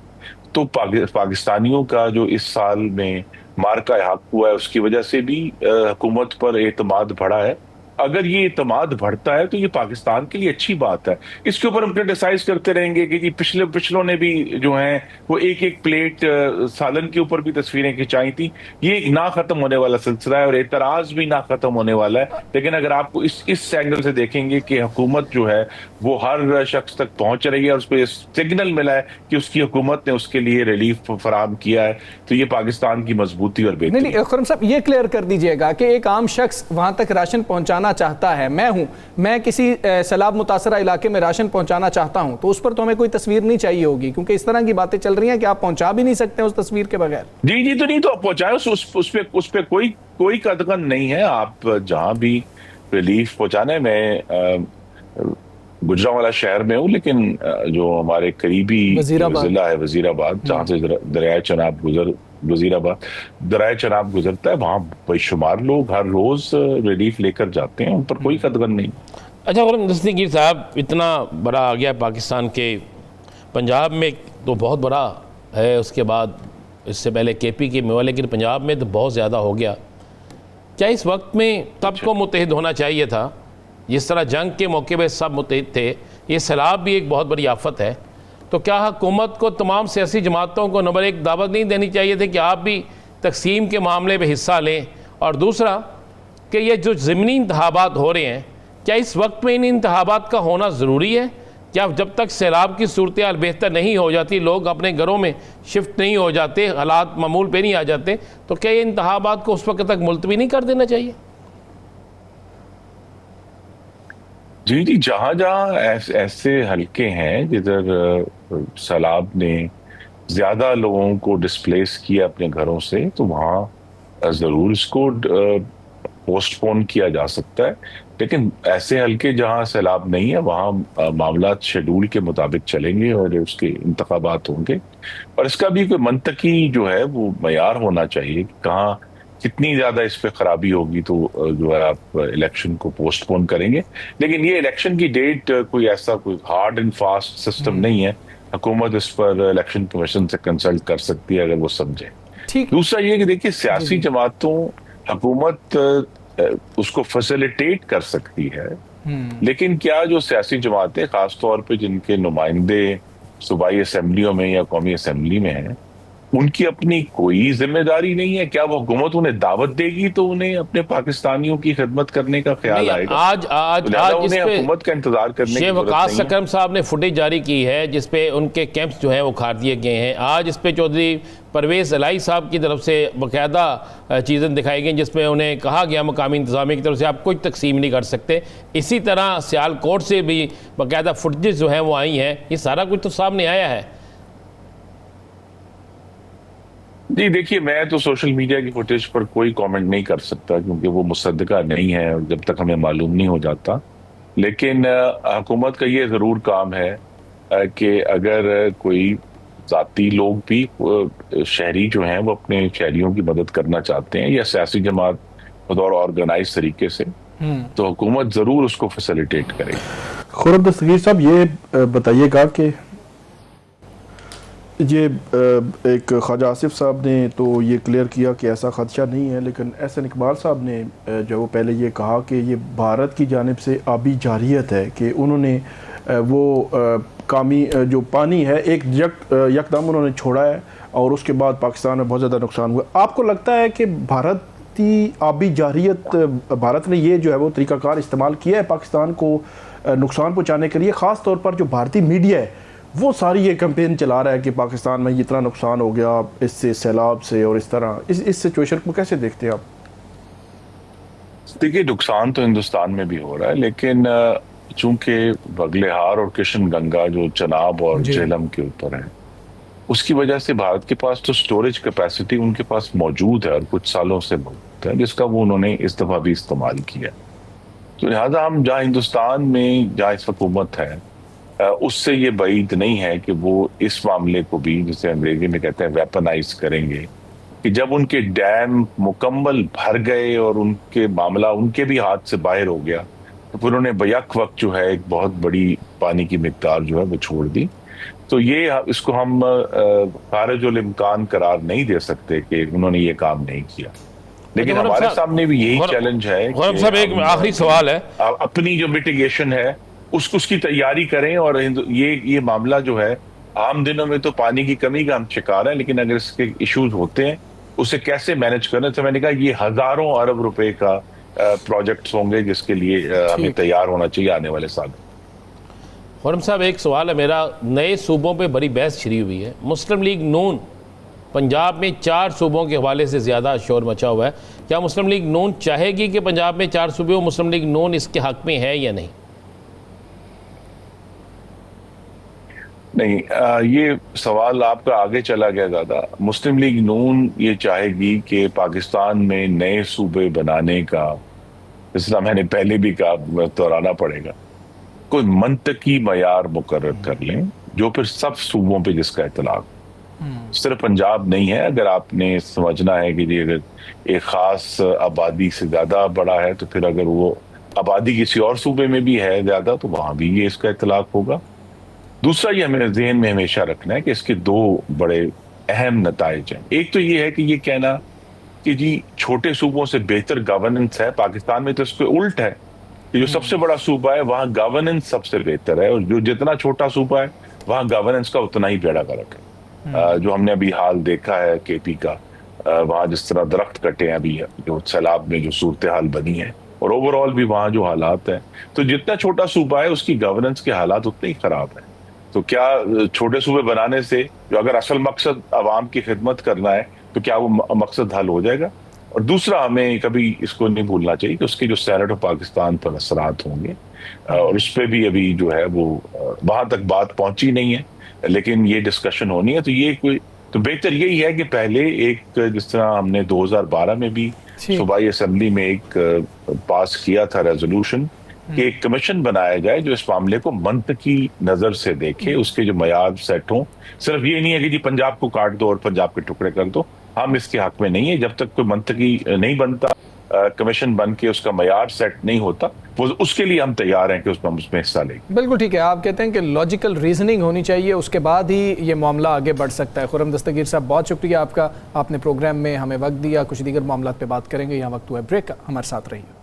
تو پاکستانیوں کا جو اس سال میں مارکہ حق ہوا ہے اس کی وجہ سے بھی حکومت پر اعتماد بڑھا ہے. اگر یہ اعتماد بڑھتا ہے تو یہ پاکستان کے لیے اچھی بات ہے. اس کے اوپر ہم کرٹیسائز کرتے رہیں گے کہ جی پچھلوں نے بھی جو ہیں وہ ایک پلیٹ سالن کے اوپر بھی تصویریں کھنچائی تھیں. یہ ایک نہ ختم ہونے والا سلسلہ ہے اور اعتراض بھی نہ ختم ہونے والا ہے. لیکن اگر آپ کو اس اینگل سے دیکھیں گے کہ حکومت جو ہے وہ ہر شخص تک پہنچ رہی ہے اور اس کو یہ سگنل ملا ہے کہ اس کی حکومت نے اس کے لیے ریلیف فراہم کیا ہے، تو یہ پاکستان کی مضبوطی اور بہتری. نہیں، خرم صاحب یہ کلیئر کر دیجئے گا کہ ایک عام شخص وہاں تک راشن پہنچانا چاہتا ہے، میں کسی سیلاب متاثرہ علاقے میں راشن پہنچانا چاہتا ہوں تو اس پر تو ہمیں کوئی تصویر نہیں چاہیے ہوگی، کیونکہ اس طرح کی باتیں چل رہی ہیں کہ آپ پہنچا بھی نہیں سکتے اس تصویر کے بغیر. جی تو نہیں، تو آپ پہنچائیں، اس پہ کوئی قدغن نہیں ہے. آپ جہاں بھی ریلیف پہنچانا ہے، میں گجرانوالہ شہر میں ہوں لیکن جو ہمارے قریبی ضلع ہے وزیر آباد، جہاں سے دریائے چناب گزرتا ہے، وہاں بے شمار لوگ ہر روز ریلیف لے کر جاتے ہیں، ان پر کوئی قدغن نہیں. اچھا خرم دستگیر صاحب، اتنا بڑا آ گیا پاکستان کے، پنجاب میں تو بہت بڑا ہے، اس کے بعد اس سے پہلے کے پی کے میں ہوا، لیکن پنجاب میں تو بہت زیادہ ہو گیا. کیا اس وقت میں سب کو متحد ہونا چاہیے تھا؟ جس طرح جنگ کے موقع پہ سب متحد تھے، یہ سیلاب بھی ایک بہت بڑی آفت ہے. تو کیا حکومت کو تمام سیاسی جماعتوں کو نمبر 1 دعوت نہیں دینی چاہیے تھی کہ آپ بھی تقسیم کے معاملے میں حصہ لیں؟ اور دوسرا کہ یہ جو ضمنی انتخابات ہو رہے ہیں، کیا اس وقت میں ان انتخابات کا ہونا ضروری ہے؟ کیا جب تک سیلاب کی صورتحال بہتر نہیں ہو جاتی، لوگ اپنے گھروں میں شفٹ نہیں ہو جاتے، حالات معمول پہ نہیں آ جاتے، تو کیا یہ انتخابات کو اس وقت تک ملتوی نہیں کر دینا چاہیے؟ جی جی، جہاں جہاں ایسے حلقے ہیں جدھر سیلاب نے زیادہ لوگوں کو ڈسپلیس کیا اپنے گھروں سے، تو وہاں ضرور اس کو پوسٹ پون کیا جا سکتا ہے. لیکن ایسے حلقے جہاں سیلاب نہیں ہے وہاں معاملات شیڈول کے مطابق چلیں گے اور اس کے انتخابات ہوں گے. اور اس کا بھی کوئی منطقی جو ہے وہ معیار ہونا چاہیے کہ کہاں کتنی زیادہ اس پہ خرابی ہوگی تو جو ہے آپ الیکشن کو پوسٹ پون کریں گے. لیکن یہ الیکشن کی ڈیٹ کوئی ایسا کوئی ہارڈ اینڈ فاسٹ سسٹم نہیں ہے. حکومت اس پر الیکشن کمیشن سے کنسلٹ کر سکتی ہے اگر وہ سمجھے. ٹھیک. دوسرا یہ کہ دیکھیے سیاسی جماعتوں حکومت اس کو فیسیلیٹیٹ کر سکتی ہے، لیکن کیا جو سیاسی جماعتیں خاص طور پہ جن کے نمائندے صوبائی اسمبلیوں میں یا قومی اسمبلی میں ہیں ان کی اپنی کوئی ذمہ داری نہیں ہے؟ کیا وہ حکومت انہیں دعوت دے گی تو انہیں اپنے پاکستانیوں کی خدمت کرنے کا خیال آئے گا؟ آج انہیں حکومت کا انتظار کرنے کی شیخ ضرورت وقاص نہیں ہے. اکرم صاحب نے فوٹیج جاری کی ہے جس پہ ان کے کیمپس جو ہیں وہ کھار دیے گئے ہیں. آج اس پہ چودھری پرویز الہی صاحب کی طرف سے باقاعدہ چیزیں دکھائی گئی جس میں انہیں کہا گیا مقامی انتظامیہ کی طرف سے آپ کوئی تقسیم نہیں کر سکتے. اسی طرح سیال کوٹ سے بھی باقاعدہ فوٹیج جو ہیں وہ آئی ہیں. یہ سارا کچھ تو سامنے آیا ہے. جی دیکھیے، میں تو سوشل میڈیا کی فوٹیج پر کوئی کامنٹ نہیں کر سکتا کیونکہ وہ مصدقہ نہیں ہے جب تک ہمیں معلوم نہیں ہو جاتا. لیکن حکومت کا یہ ضرور کام ہے کہ اگر کوئی ذاتی لوگ بھی شہری جو ہیں وہ اپنے شہریوں کی مدد کرنا چاہتے ہیں یا سیاسی جماعت بطور آرگنائز طریقے سے، تو حکومت ضرور اس کو فیسیلیٹیٹ کرے گی. خورم دستگیر صاحب یہ بتائیے گا کہ یہ ایک خواجہ آصف صاحب نے تو یہ کلیئر کیا کہ ایسا خدشہ نہیں ہے، لیکن احسن اقبال صاحب نے جو وہ پہلے یہ کہا کہ یہ بھارت کی جانب سے آبی جارحیت ہے کہ انہوں نے وہ قومی جو پانی ہے ایک یکدم انہوں نے چھوڑا ہے اور اس کے بعد پاکستان میں بہت زیادہ نقصان ہوا. آپ کو لگتا ہے کہ بھارتی آبی جارحیت بھارت نے یہ جو ہے وہ طریقہ کار استعمال کیا ہے پاکستان کو نقصان پہنچانے کے لیے، خاص طور پر جو بھارتی میڈیا ہے وہ ساری یہ کمپین چلا رہا ہے کہ پاکستان میں اتنا نقصان ہو گیا اس سے، سیلاب سے، اور اس طرح اس سچویشن کو کیسے دیکھتے ہیں آپ؟ دیکھیے نقصان تو ہندوستان میں بھی ہو رہا ہے، لیکن چونکہ بغلہار اور کشن گنگا جو چناب اور جہلم کے اوپر ہے اس کی وجہ سے بھارت کے پاس تو سٹوریج کیپیسٹی ان کے پاس موجود ہے اور کچھ سالوں سے موجود ہے جس کا وہ انہوں نے اس دفعہ بھی استعمال کیا. تو لہٰذا ہم جہاں ہندوستان میں جہاں اس حکومت ہے اس سے یہ بعید نہیں ہے کہ وہ اس معاملے کو بھی جسے انگریزی میں کہتے ہیں ویپنائز کریں گے کہ جب ان کے ڈیم مکمل بھر گئے اور ان کے معاملہ ان کے بھی ہاتھ سے باہر ہو گیا تو پھر انہوں نے بیک وقت جو ہے ایک بہت بڑی پانی کی مقدار جو ہے وہ چھوڑ دی. تو یہ اس کو ہم خارج الامکان قرار نہیں دے سکتے کہ انہوں نے یہ کام نہیں کیا. لیکن ہمارے سامنے بھی یہی چیلنج ہے غورب صاحب ایک آخری سوال ہے، اپنی جو میٹیگیشن ہے اس کی تیاری کریں. اور یہ معاملہ جو ہے عام دنوں میں تو پانی کی کمی کا ہم شکار ہیں، لیکن اگر اس کے ایشوز ہوتے ہیں اسے کیسے مینج کرنا. تو میں نے کہا یہ ہزاروں ارب روپے کا پروجیکٹس ہوں گے جس کے لیے ہمیں تیار ہونا چاہیے آنے والے سال. خورم صاحب ایک سوال ہے میرا، نئے صوبوں پہ بڑی بحث چھڑی ہوئی ہے. مسلم لیگ نون پنجاب میں 4 صوبوں کے حوالے سے زیادہ شور مچا ہوا ہے. کیا مسلم لیگ نون چاہے گی کہ پنجاب میں 4 صوبے ہوں؟ مسلم لیگ نون اس کے حق میں ہے یا نہیں؟ نہیں، یہ سوال آپ کا آگے چلا گیا زیادہ. مسلم لیگ نون یہ چاہے گی کہ پاکستان میں نئے صوبے بنانے کا، جس طرح میں نے پہلے بھی کہا دہرانا پڑے گا، کوئی منطقی معیار مقرر کر لیں جو پھر سب صوبوں پہ جس کا اطلاق، صرف پنجاب نہیں ہے. اگر آپ نے سمجھنا ہے کہ اگر ایک خاص آبادی سے زیادہ بڑا ہے تو پھر اگر وہ آبادی کسی اور صوبے میں بھی ہے زیادہ تو وہاں بھی یہ اس کا اطلاق ہوگا. دوسرا یہ ہمیں ذہن میں ہمیشہ رکھنا ہے کہ اس کے 2 بڑے اہم نتائج ہیں. ایک تو یہ ہے کہ یہ کہنا کہ جی چھوٹے صوبوں سے بہتر گورننس ہے، پاکستان میں تو اس کو الٹ ہے کہ جو سب سے بڑا صوبہ ہے وہاں گورننس سب سے بہتر ہے، اور جو جتنا چھوٹا صوبہ ہے وہاں گورننس کا اتنا ہی بیڑا گرک ہے. جو ہم نے ابھی حال دیکھا ہے کے پی کا، وہاں جس طرح درخت کٹے ہیں ابھی جو سیلاب میں جو صورتحال بنی ہے، اور اوور آل بھی وہاں جو حالات ہیں، تو جتنا چھوٹا صوبہ ہے اس کی گورننس کے حالات اتنے ہی خراب ہیں. تو کیا چھوٹے صوبے بنانے سے جو اگر اصل مقصد عوام کی خدمت کرنا ہے تو کیا وہ مقصد حل ہو جائے گا؟ اور دوسرا ہمیں کبھی اس کو نہیں بھولنا چاہیے کہ اس کے جو سینٹ آف پاکستان پر اثرات ہوں گے، اور اس پہ بھی ابھی جو ہے وہ وہاں تک بات پہنچی نہیں ہے، لیکن یہ ڈسکشن ہونی ہے۔ تو بہتر یہی ہے کہ پہلے ایک، جس طرح ہم نے 2012 میں بھی صوبائی اسمبلی میں ایک پاس کیا تھا ریزولوشن، کہ ایک کمیشن بنایا جائے جو اس معاملے کو منطقی نظر سے دیکھے، اس کے جو معیار سیٹ ہوں۔ صرف یہ نہیں ہے کہ جی پنجاب کو کاٹ دو اور پنجاب کے ٹکڑے کر دو، ہم اس کے حق میں نہیں ہے۔ جب تک کوئی منطقی نہیں بنتا، کمیشن بن کے اس کا معیار سیٹ نہیں ہوتا، وہ اس کے لیے ہم تیار ہیں کہ اس میں حصہ لیں۔ بالکل ٹھیک ہے، آپ کہتے ہیں کہ لاجیکل ریزننگ ہونی چاہیے، اس کے بعد ہی یہ معاملہ آگے بڑھ سکتا ہے۔ خرم دستگیر صاحب بہت شکریہ آپ کا، آپ نے پروگرام میں ہمیں وقت دیا۔ کچھ دیگر معاملات پہ بات کریں گے، یہاں وقت ہوا ہے بریک کا، ہمارے ساتھ رہیے۔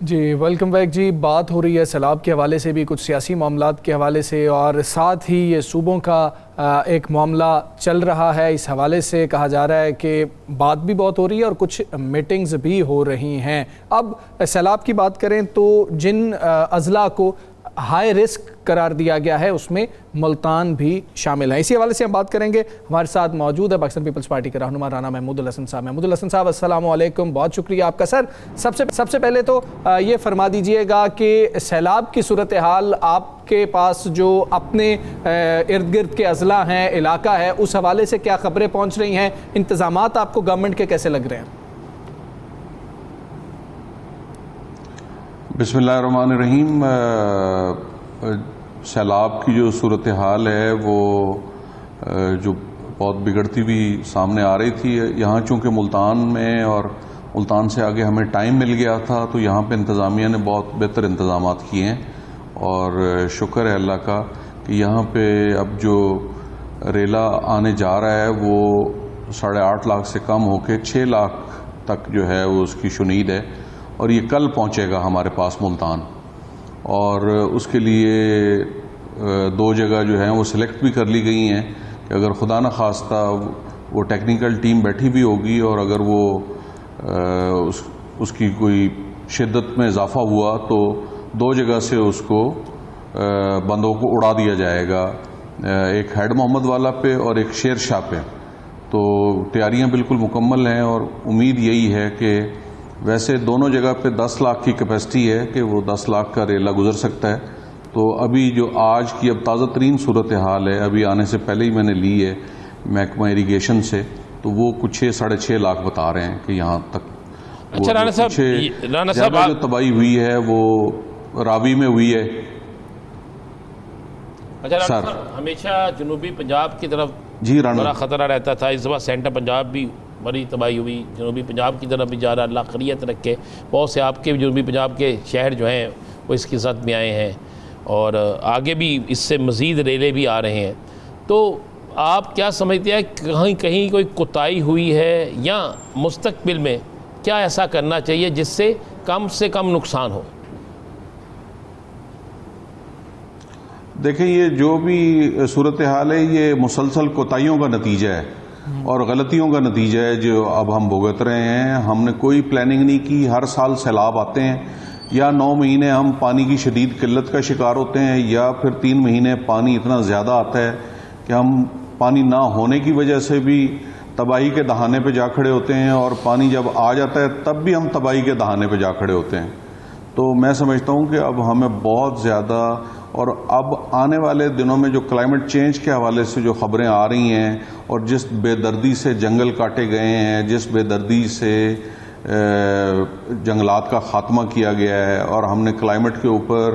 جی ویلکم بیک۔ جی بات ہو رہی ہے سیلاب کے حوالے سے بھی، کچھ سیاسی معاملات کے حوالے سے، اور ساتھ ہی یہ صوبوں کا ایک معاملہ چل رہا ہے۔ اس حوالے سے کہا جا رہا ہے کہ بات بھی بہت ہو رہی ہے اور کچھ میٹنگز بھی ہو رہی ہیں۔ اب سیلاب کی بات کریں تو جن اضلاع کو ہائی رسک قرار دیا گیا ہے اس میں ملتان بھی شامل ہے۔ اسی حوالے سے ہم بات کریں گے۔ ہمارے ساتھ موجود ہے پاکستان پیپلز پارٹی کے رہنما رانا محمود الحسن صاحب۔ محمود الحسن صاحب السلام علیکم، بہت شکریہ آپ کا۔ سر سب سے پہلے تو یہ فرما دیجئے گا کہ سیلاب کی صورتحال آپ کے پاس جو اپنے ارد گرد کے اضلاع ہیں، علاقہ ہے، اس حوالے سے کیا خبریں پہنچ رہی ہیں؟ انتظامات آپ کو گورنمنٹ کے کیسے لگ رہے ہیں؟ بسم اللہ الرحمن الرحیم۔ سیلاب کی جو صورتحال ہے وہ جو بہت بگڑتی ہوئی سامنے آ رہی تھی، یہاں چونکہ ملتان میں اور ملتان سے آگے ہمیں ٹائم مل گیا تھا، تو یہاں پہ انتظامیہ نے بہت بہتر انتظامات کیے ہیں، اور شکر ہے اللہ کا کہ یہاں پہ اب جو ریلا آنے جا رہا ہے وہ 8.5 لاکھ سے کم ہو کے 6 لاکھ تک جو ہے وہ اس کی شنید ہے، اور یہ کل پہنچے گا ہمارے پاس ملتان۔ اور اس کے لیے 2 جگہ جو ہیں وہ سلیکٹ بھی کر لی گئی ہیں کہ اگر خدا نہ خواستہ وہ ٹیکنیکل ٹیم بیٹھی بھی ہوگی اور اگر وہ اس کی کوئی شدت میں اضافہ ہوا تو 2 جگہ سے اس کو بندوں کو اڑا دیا جائے گا، ایک ہیڈ محمد والا پہ اور ایک شیر شاہ پہ۔ تو تیاریاں بالکل مکمل ہیں، اور امید یہی ہے کہ ویسے دونوں جگہ پہ 10 لاکھ کی کیپیسٹی ہے کہ وہ 10 لاکھ کا ریلا گزر سکتا ہے۔ تو ابھی جو آج کی اب تازہ ترین صورتحال ہے، ابھی آنے سے پہلے ہی میں نے لی ہے محکمہ اریگیشن سے، تو وہ کچھ 6.5 لاکھ بتا رہے ہیں کہ یہاں تک۔ اچھا رانا صاحب جو تباہی ہوئی ہے وہ راوی میں ہوئی ہے۔ اچھا رانا صاحب، ہمیشہ جنوبی پنجاب کی طرف جی رانا بڑا خطرہ رہتا تھا، اس دفعہ سینٹر پنجاب بھی بڑی تباہی ہوئی، جنوبی پنجاب کی طرف بھی جا رہا، اللہ خیریت رکھے۔ بہت سے آپ کے جنوبی پنجاب کے شہر جو ہیں وہ اس کی زد میں آئے ہیں، اور آگے بھی اس سے مزید ریلے بھی آ رہے ہیں۔ تو آپ کیا سمجھتے ہیں کہیں کوئی کوتاہی ہوئی ہے، یا مستقبل میں کیا ایسا کرنا چاہیے جس سے کم نقصان ہو؟ دیکھیں، یہ جو بھی صورتحال ہے یہ مسلسل کوتاہیوں کا نتیجہ ہے اور غلطیوں کا نتیجہ ہے جو اب ہم بھگت رہے ہیں۔ ہم نے کوئی پلاننگ نہیں کی، ہر سال سیلاب آتے ہیں، یا 9 مہینے ہم پانی کی شدید قلت کا شکار ہوتے ہیں، یا پھر 3 مہینے پانی اتنا زیادہ آتا ہے کہ ہم پانی نہ ہونے کی وجہ سے بھی تباہی کے دہانے پہ جا کھڑے ہوتے ہیں، اور پانی جب آ جاتا ہے تب بھی ہم تباہی کے دہانے پہ جا کھڑے ہوتے ہیں۔ تو میں سمجھتا ہوں کہ اب ہمیں بہت زیادہ، اور اب آنے والے دنوں میں جو کلائمیٹ چینج کے حوالے سے جو خبریں آ رہی ہیں، اور جس بے دردی سے جنگل کاٹے گئے ہیں، جس بے دردی سے جنگلات کا خاتمہ کیا گیا ہے، اور ہم نے کلائمیٹ کے اوپر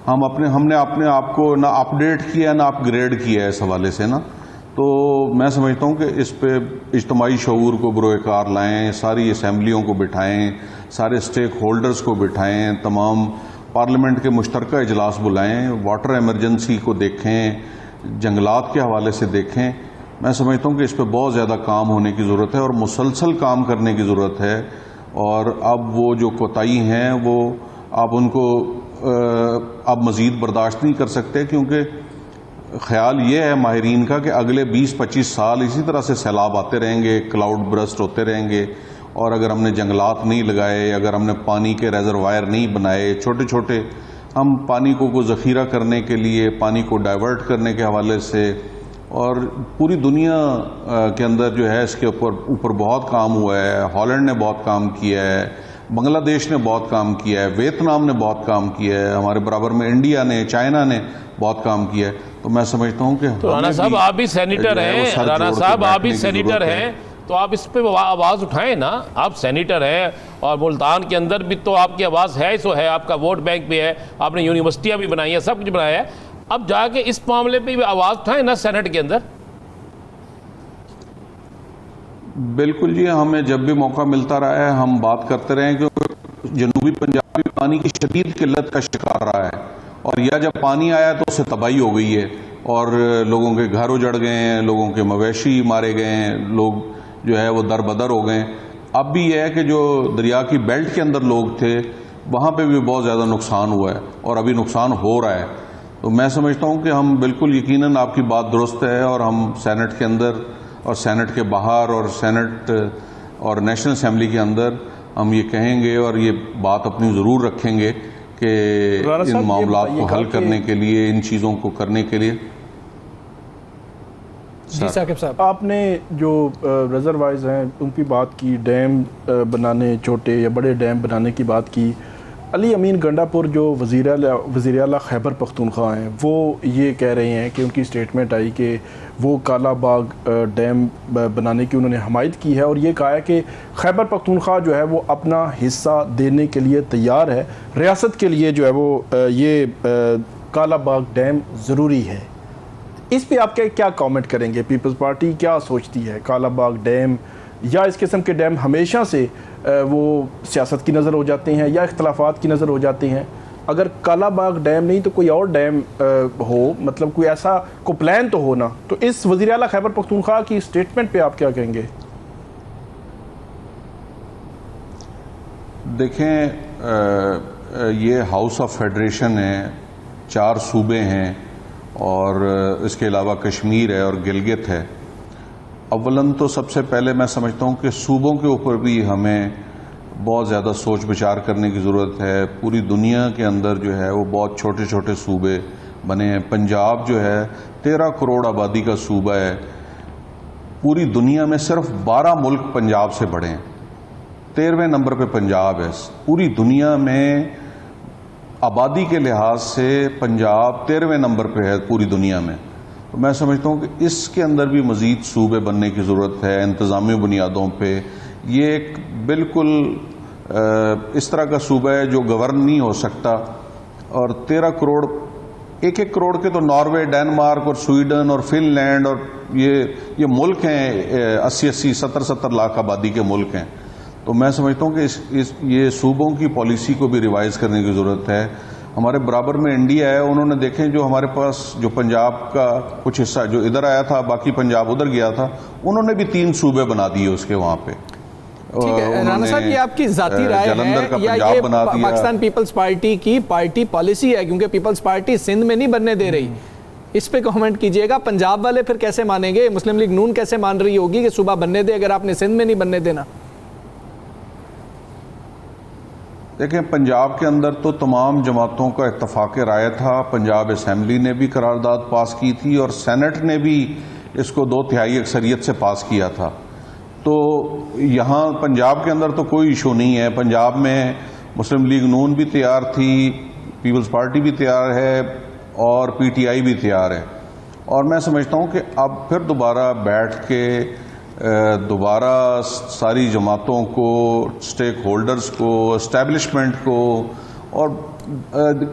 ہم نے اپنے آپ کو نہ اپڈیٹ کیا نہ اپ گریڈ کیا ہے اس حوالے سے نا۔ تو میں سمجھتا ہوں کہ اس پہ اجتماعی شعور کو بروئے کار لائیں، ساری اسمبلیوں کو بٹھائیں، سارے اسٹیک ہولڈرز کو بٹھائیں، تمام پارلیمنٹ کے مشترکہ اجلاس بلائیں، واٹر ایمرجنسی کو دیکھیں، جنگلات کے حوالے سے دیکھیں۔ میں سمجھتا ہوں کہ اس پہ بہت زیادہ کام ہونے کی ضرورت ہے اور مسلسل کام کرنے کی ضرورت ہے، اور اب وہ جو کوتاہی ہیں وہ آپ ان کو اب مزید برداشت نہیں کر سکتے، کیونکہ خیال یہ ہے ماہرین کا کہ اگلے 20-25 سال اسی طرح سے سیلاب آتے رہیں گے، کلاؤڈ برسٹ ہوتے رہیں گے، اور اگر ہم نے جنگلات نہیں لگائے، اگر ہم نے پانی کے ریزروائر نہیں بنائے، چھوٹے چھوٹے ہم پانی کو ذخیرہ کرنے کے لیے، پانی کو ڈائیورٹ کرنے کے حوالے سے، اور پوری دنیا کے اندر جو ہے اس کے اوپر بہت کام ہوا ہے. ہالینڈ نے بہت کام کیا ہے، بنگلہ دیش نے بہت کام کیا ہے، ویتنام نے بہت کام کیا ہے، ہمارے برابر میں انڈیا نے، چائنا نے بہت کام کیا ہے. تو میں سمجھتا ہوں کہ رانا صاحب آپ بھی سینیٹر ہیں، رانا صاحب آپ بھی سینیٹر ہیں، تو آپ اس پہ آواز اٹھائیں نا. آپ سینیٹر ہیں اور ملتان کے اندر بھی تو آپ کی آواز ہے، سو ہے، آپ کا ووٹ بینک بھی ہے، آپ نے یونیورسٹیاں بھی بنائی ہیں، سب کچھ بنایا ہے. اب جا کے اس معاملے پہ بھی آواز اٹھائیں نا سینٹ کے اندر. بالکل جی، ہمیں جب بھی موقع ملتا رہا ہے ہم بات کرتے رہے ہیں، کہ جنوبی پنجاب بھی پانی کی شدید قلت کا شکار رہا ہے، اور یا جب پانی آیا تو اس سے تباہی ہو گئی ہے، اور لوگوں کے گھر اجڑ گئے ہیں، لوگوں کے مویشی مارے گئے ہیں، لوگ جو ہے وہ در بدر ہو گئے. اب بھی یہ ہے کہ جو دریا کی بیلٹ کے اندر لوگ تھے وہاں پہ بھی بہت زیادہ نقصان ہوا ہے، اور ابھی نقصان ہو رہا ہے. تو میں سمجھتا ہوں کہ ہم بالکل یقیناً آپ کی بات درست ہے، اور ہم سینٹ کے اندر اور سینٹ کے باہر اور سینٹ اور نیشنل اسمبلی کے اندر ہم یہ کہیں گے اور یہ بات اپنی ضرور رکھیں گے کہ ان معاملات کو حل کرنے کے لیے، ان چیزوں کو کرنے کے لیے. جی ثاقب صاحب، آپ نے جو ریزروائرز ہیں ان کی بات کی، ڈیم بنانے، چھوٹے یا بڑے ڈیم بنانے کی بات کی. علی امین گنڈا پور جو وزیر اعلیٰ خیبر پختونخوا ہیں، وہ یہ کہہ رہے ہیں کہ ان کی سٹیٹمنٹ آئی کہ وہ کالا باغ ڈیم بنانے کی انہوں نے حمایت کی ہے، اور یہ کہا ہے کہ خیبر پختونخوا جو ہے وہ اپنا حصہ دینے کے لیے تیار ہے، ریاست کے لیے جو ہے وہ یہ کالا باغ ڈیم ضروری ہے. اس پہ آپ کیا کامنٹ کریں گے؟ پیپلز پارٹی کیا سوچتی ہے؟ کالا باغ ڈیم یا اس قسم کے ڈیم ہمیشہ سے وہ سیاست کی نظر ہو جاتے ہیں یا اختلافات کی نظر ہو جاتے ہیں؟ اگر کالا باغ ڈیم نہیں تو کوئی اور ڈیم ہو، مطلب کوئی ایسا کو پلان تو ہونا. تو اس وزیر اعلیٰ خیبر پختونخوا کی سٹیٹمنٹ پہ آپ کیا کہیں گے؟ دیکھیں، یہ ہاؤس آف فیڈریشن ہے، 4 صوبے ہیں، اور اس کے علاوہ کشمیر ہے اور گلگت ہے. اولاً تو سب سے پہلے میں سمجھتا ہوں کہ صوبوں کے اوپر بھی ہمیں بہت زیادہ سوچ بچار کرنے کی ضرورت ہے. پوری دنیا کے اندر جو ہے وہ بہت چھوٹے چھوٹے صوبے بنے ہیں. پنجاب جو ہے 13 کروڑ آبادی کا صوبہ ہے. پوری دنیا میں صرف 12 ملک پنجاب سے بڑے ہیں. 13ویں نمبر پہ پنجاب ہے. پوری دنیا میں آبادی کے لحاظ سے پنجاب 13ویں نمبر پہ ہے پوری دنیا میں. تو میں سمجھتا ہوں کہ اس کے اندر بھی مزید صوبے بننے کی ضرورت ہے انتظامی بنیادوں پہ. یہ ایک بالکل اس طرح کا صوبہ ہے جو گورن نہیں ہو سکتا. اور 13 کروڑ، 1 کروڑ کے تو ناروے، ڈینمارک اور سویڈن اور فن لینڈ اور یہ ملک ہیں 80 70 لاکھ آبادی کے ملک ہیں. تو میں سمجھتا ہوں کہ یہ صوبوں کی پالیسی کو بھی ریوائز کرنے کی ضرورت ہے. ہمارے برابر میں انڈیا ہے، انہوں نے دیکھیں جو ہمارے پاس جو پنجاب کا کچھ حصہ جو ادھر آیا تھا، باقی پنجاب ادھر گیا تھا، انہوں نے بھی 3 صوبے بنا دیے اس کے وہاں پہ. ٹھیک ہے رانا صاحب، یہ آپ کی ذاتی رائے ہے یا یہ پاکستان پیپلز پارٹی کی پارٹی پالیسی ہے؟ کیونکہ پیپلز پارٹی سندھ میں نہیں بننے دے رہی. اس پہ کامنٹ کیجئے گا. پنجاب والے پھر کیسے مانیں گے؟ مسلم لیگ نون کیسے مان رہی ہوگی کہ صوبہ بننے دے اگر آپ نے سندھ میں نہیں بننے دینا؟ دیکھیں، پنجاب کے اندر تو تمام جماعتوں کا اتفاق رائے تھا. پنجاب اسمبلی نے بھی قرارداد پاس کی تھی اور سینٹ نے بھی اس کو 2/3 اکثریت سے پاس کیا تھا. تو یہاں پنجاب کے اندر تو کوئی ایشو نہیں ہے. پنجاب میں مسلم لیگ نون بھی تیار تھی، پیپلز پارٹی بھی تیار ہے اور پی ٹی آئی بھی تیار ہے. اور میں سمجھتا ہوں کہ اب پھر دوبارہ بیٹھ کے دوبارہ ساری جماعتوں کو، سٹیک ہولڈرز کو، اسٹیبلشمنٹ کو، اور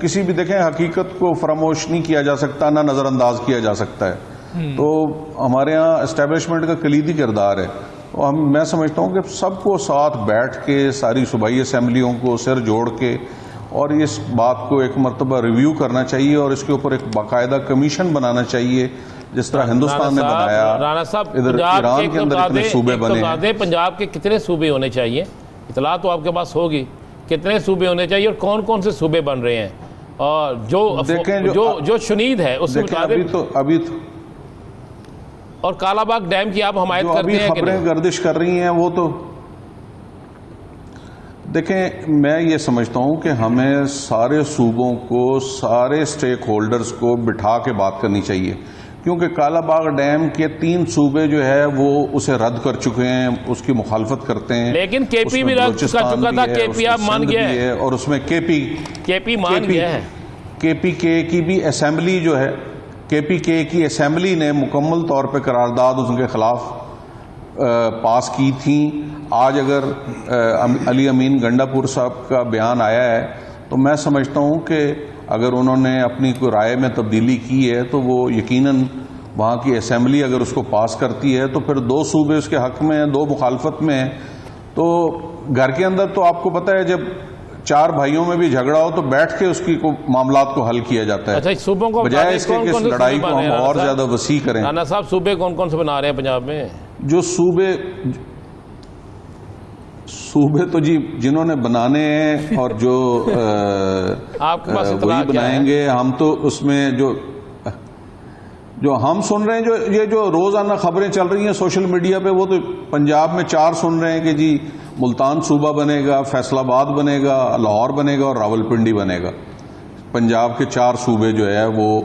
کسی بھی دیکھیں حقیقت کو فراموش نہیں کیا جا سکتا، نہ نظر انداز کیا جا سکتا ہے. تو ہمارے ہاں اسٹیبلشمنٹ کا کلیدی کردار ہے. تو میں سمجھتا ہوں کہ سب کو ساتھ بیٹھ کے، ساری صوبائی اسمبلیوں کو سر جوڑ کے، اور اس بات کو ایک مرتبہ ریویو کرنا چاہیے اور اس کے اوپر ایک باقاعدہ کمیشن بنانا چاہیے جس طرح ہندوستان نے بنایا. رانا صاحب، ادھر ایران کے اندر اتنے صوبے بنے ہیں. پنجاب کے کتنے صوبے ہونے چاہیے؟ اطلاع تو آپ کے پاس ہوگی. کتنے صوبے ہونے چاہیے اور کون کون سے صوبے بن رہے ہیں؟ اور جو شنید ہے اس ابھی اور کالا باغ ڈیم کی آپ حمایت کرتے ہیں کہ خبریں گردش کر رہی ہیں، وہ تو دیکھیں میں یہ سمجھتا ہوں کہ ہمیں سارے صوبوں کو سارے سٹیک ہولڈرز کو بٹھا کے بات کرنی چاہیے، کیونکہ کالا باغ ڈیم کے 3 صوبے جو ہے وہ اسے رد کر چکے ہیں، اس کی مخالفت کرتے ہیں، لیکن کے پی بھی رد کر چکا تھا، کے پی آپ مان گیا ہے، اور اس میں کے پی مان گیا ہے، کے پی کے کی بھی اسمبلی جو ہے، کے پی کے کی اسمبلی نے مکمل طور پہ قرارداد اس کے خلاف پاس کی تھی۔ آج اگر علی امین گنڈا پور صاحب کا بیان آیا ہے تو میں سمجھتا ہوں کہ اگر انہوں نے اپنی کوئی رائے میں تبدیلی کی ہے تو وہ یقیناً وہاں کی اسمبلی اگر اس کو پاس کرتی ہے تو پھر 2 صوبے اس کے حق میں ہیں، 2 مخالفت میں ہیں۔ تو گھر کے اندر تو آپ کو پتہ ہے جب 4 بھائیوں میں بھی جھگڑا ہو تو بیٹھ کے اس کی معاملات کو حل کیا جاتا ہے، اچھا صوبوں کو بجائے اس کے کہ اس لڑائی کو ہم اور زیادہ وسیع کریں۔ رانا صاحب صوبے کون کون سے بنا رہے ہیں پنجاب میں؟ جو صوبے تو جی جنہوں نے بنانے ہیں اور جو آپ کے پاس اطلاع وہی کیا ہے؟ بنائیں گے۔ ہم تو اس میں جو ہم سن رہے ہیں، یہ جو روزانہ خبریں چل رہی ہیں سوشل میڈیا پہ، وہ تو پنجاب میں 4 سن رہے ہیں کہ جی ملتان صوبہ بنے گا، فیصل آباد بنے گا، لاہور بنے گا اور راول پنڈی بنے گا۔ پنجاب کے 4 صوبے جو ہے وہ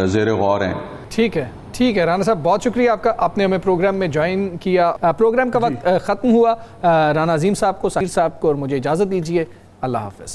زیر غور ہیں۔ ٹھیک ہے رانا صاحب، بہت شکریہ آپ کا، آپ نے ہمیں پروگرام میں جوائن کیا۔ پروگرام کا وقت ختم ہوا۔ رانا عظیم صاحب کو، ساکر صاحب کو اور مجھے اجازت دیجیے، اللہ حافظ۔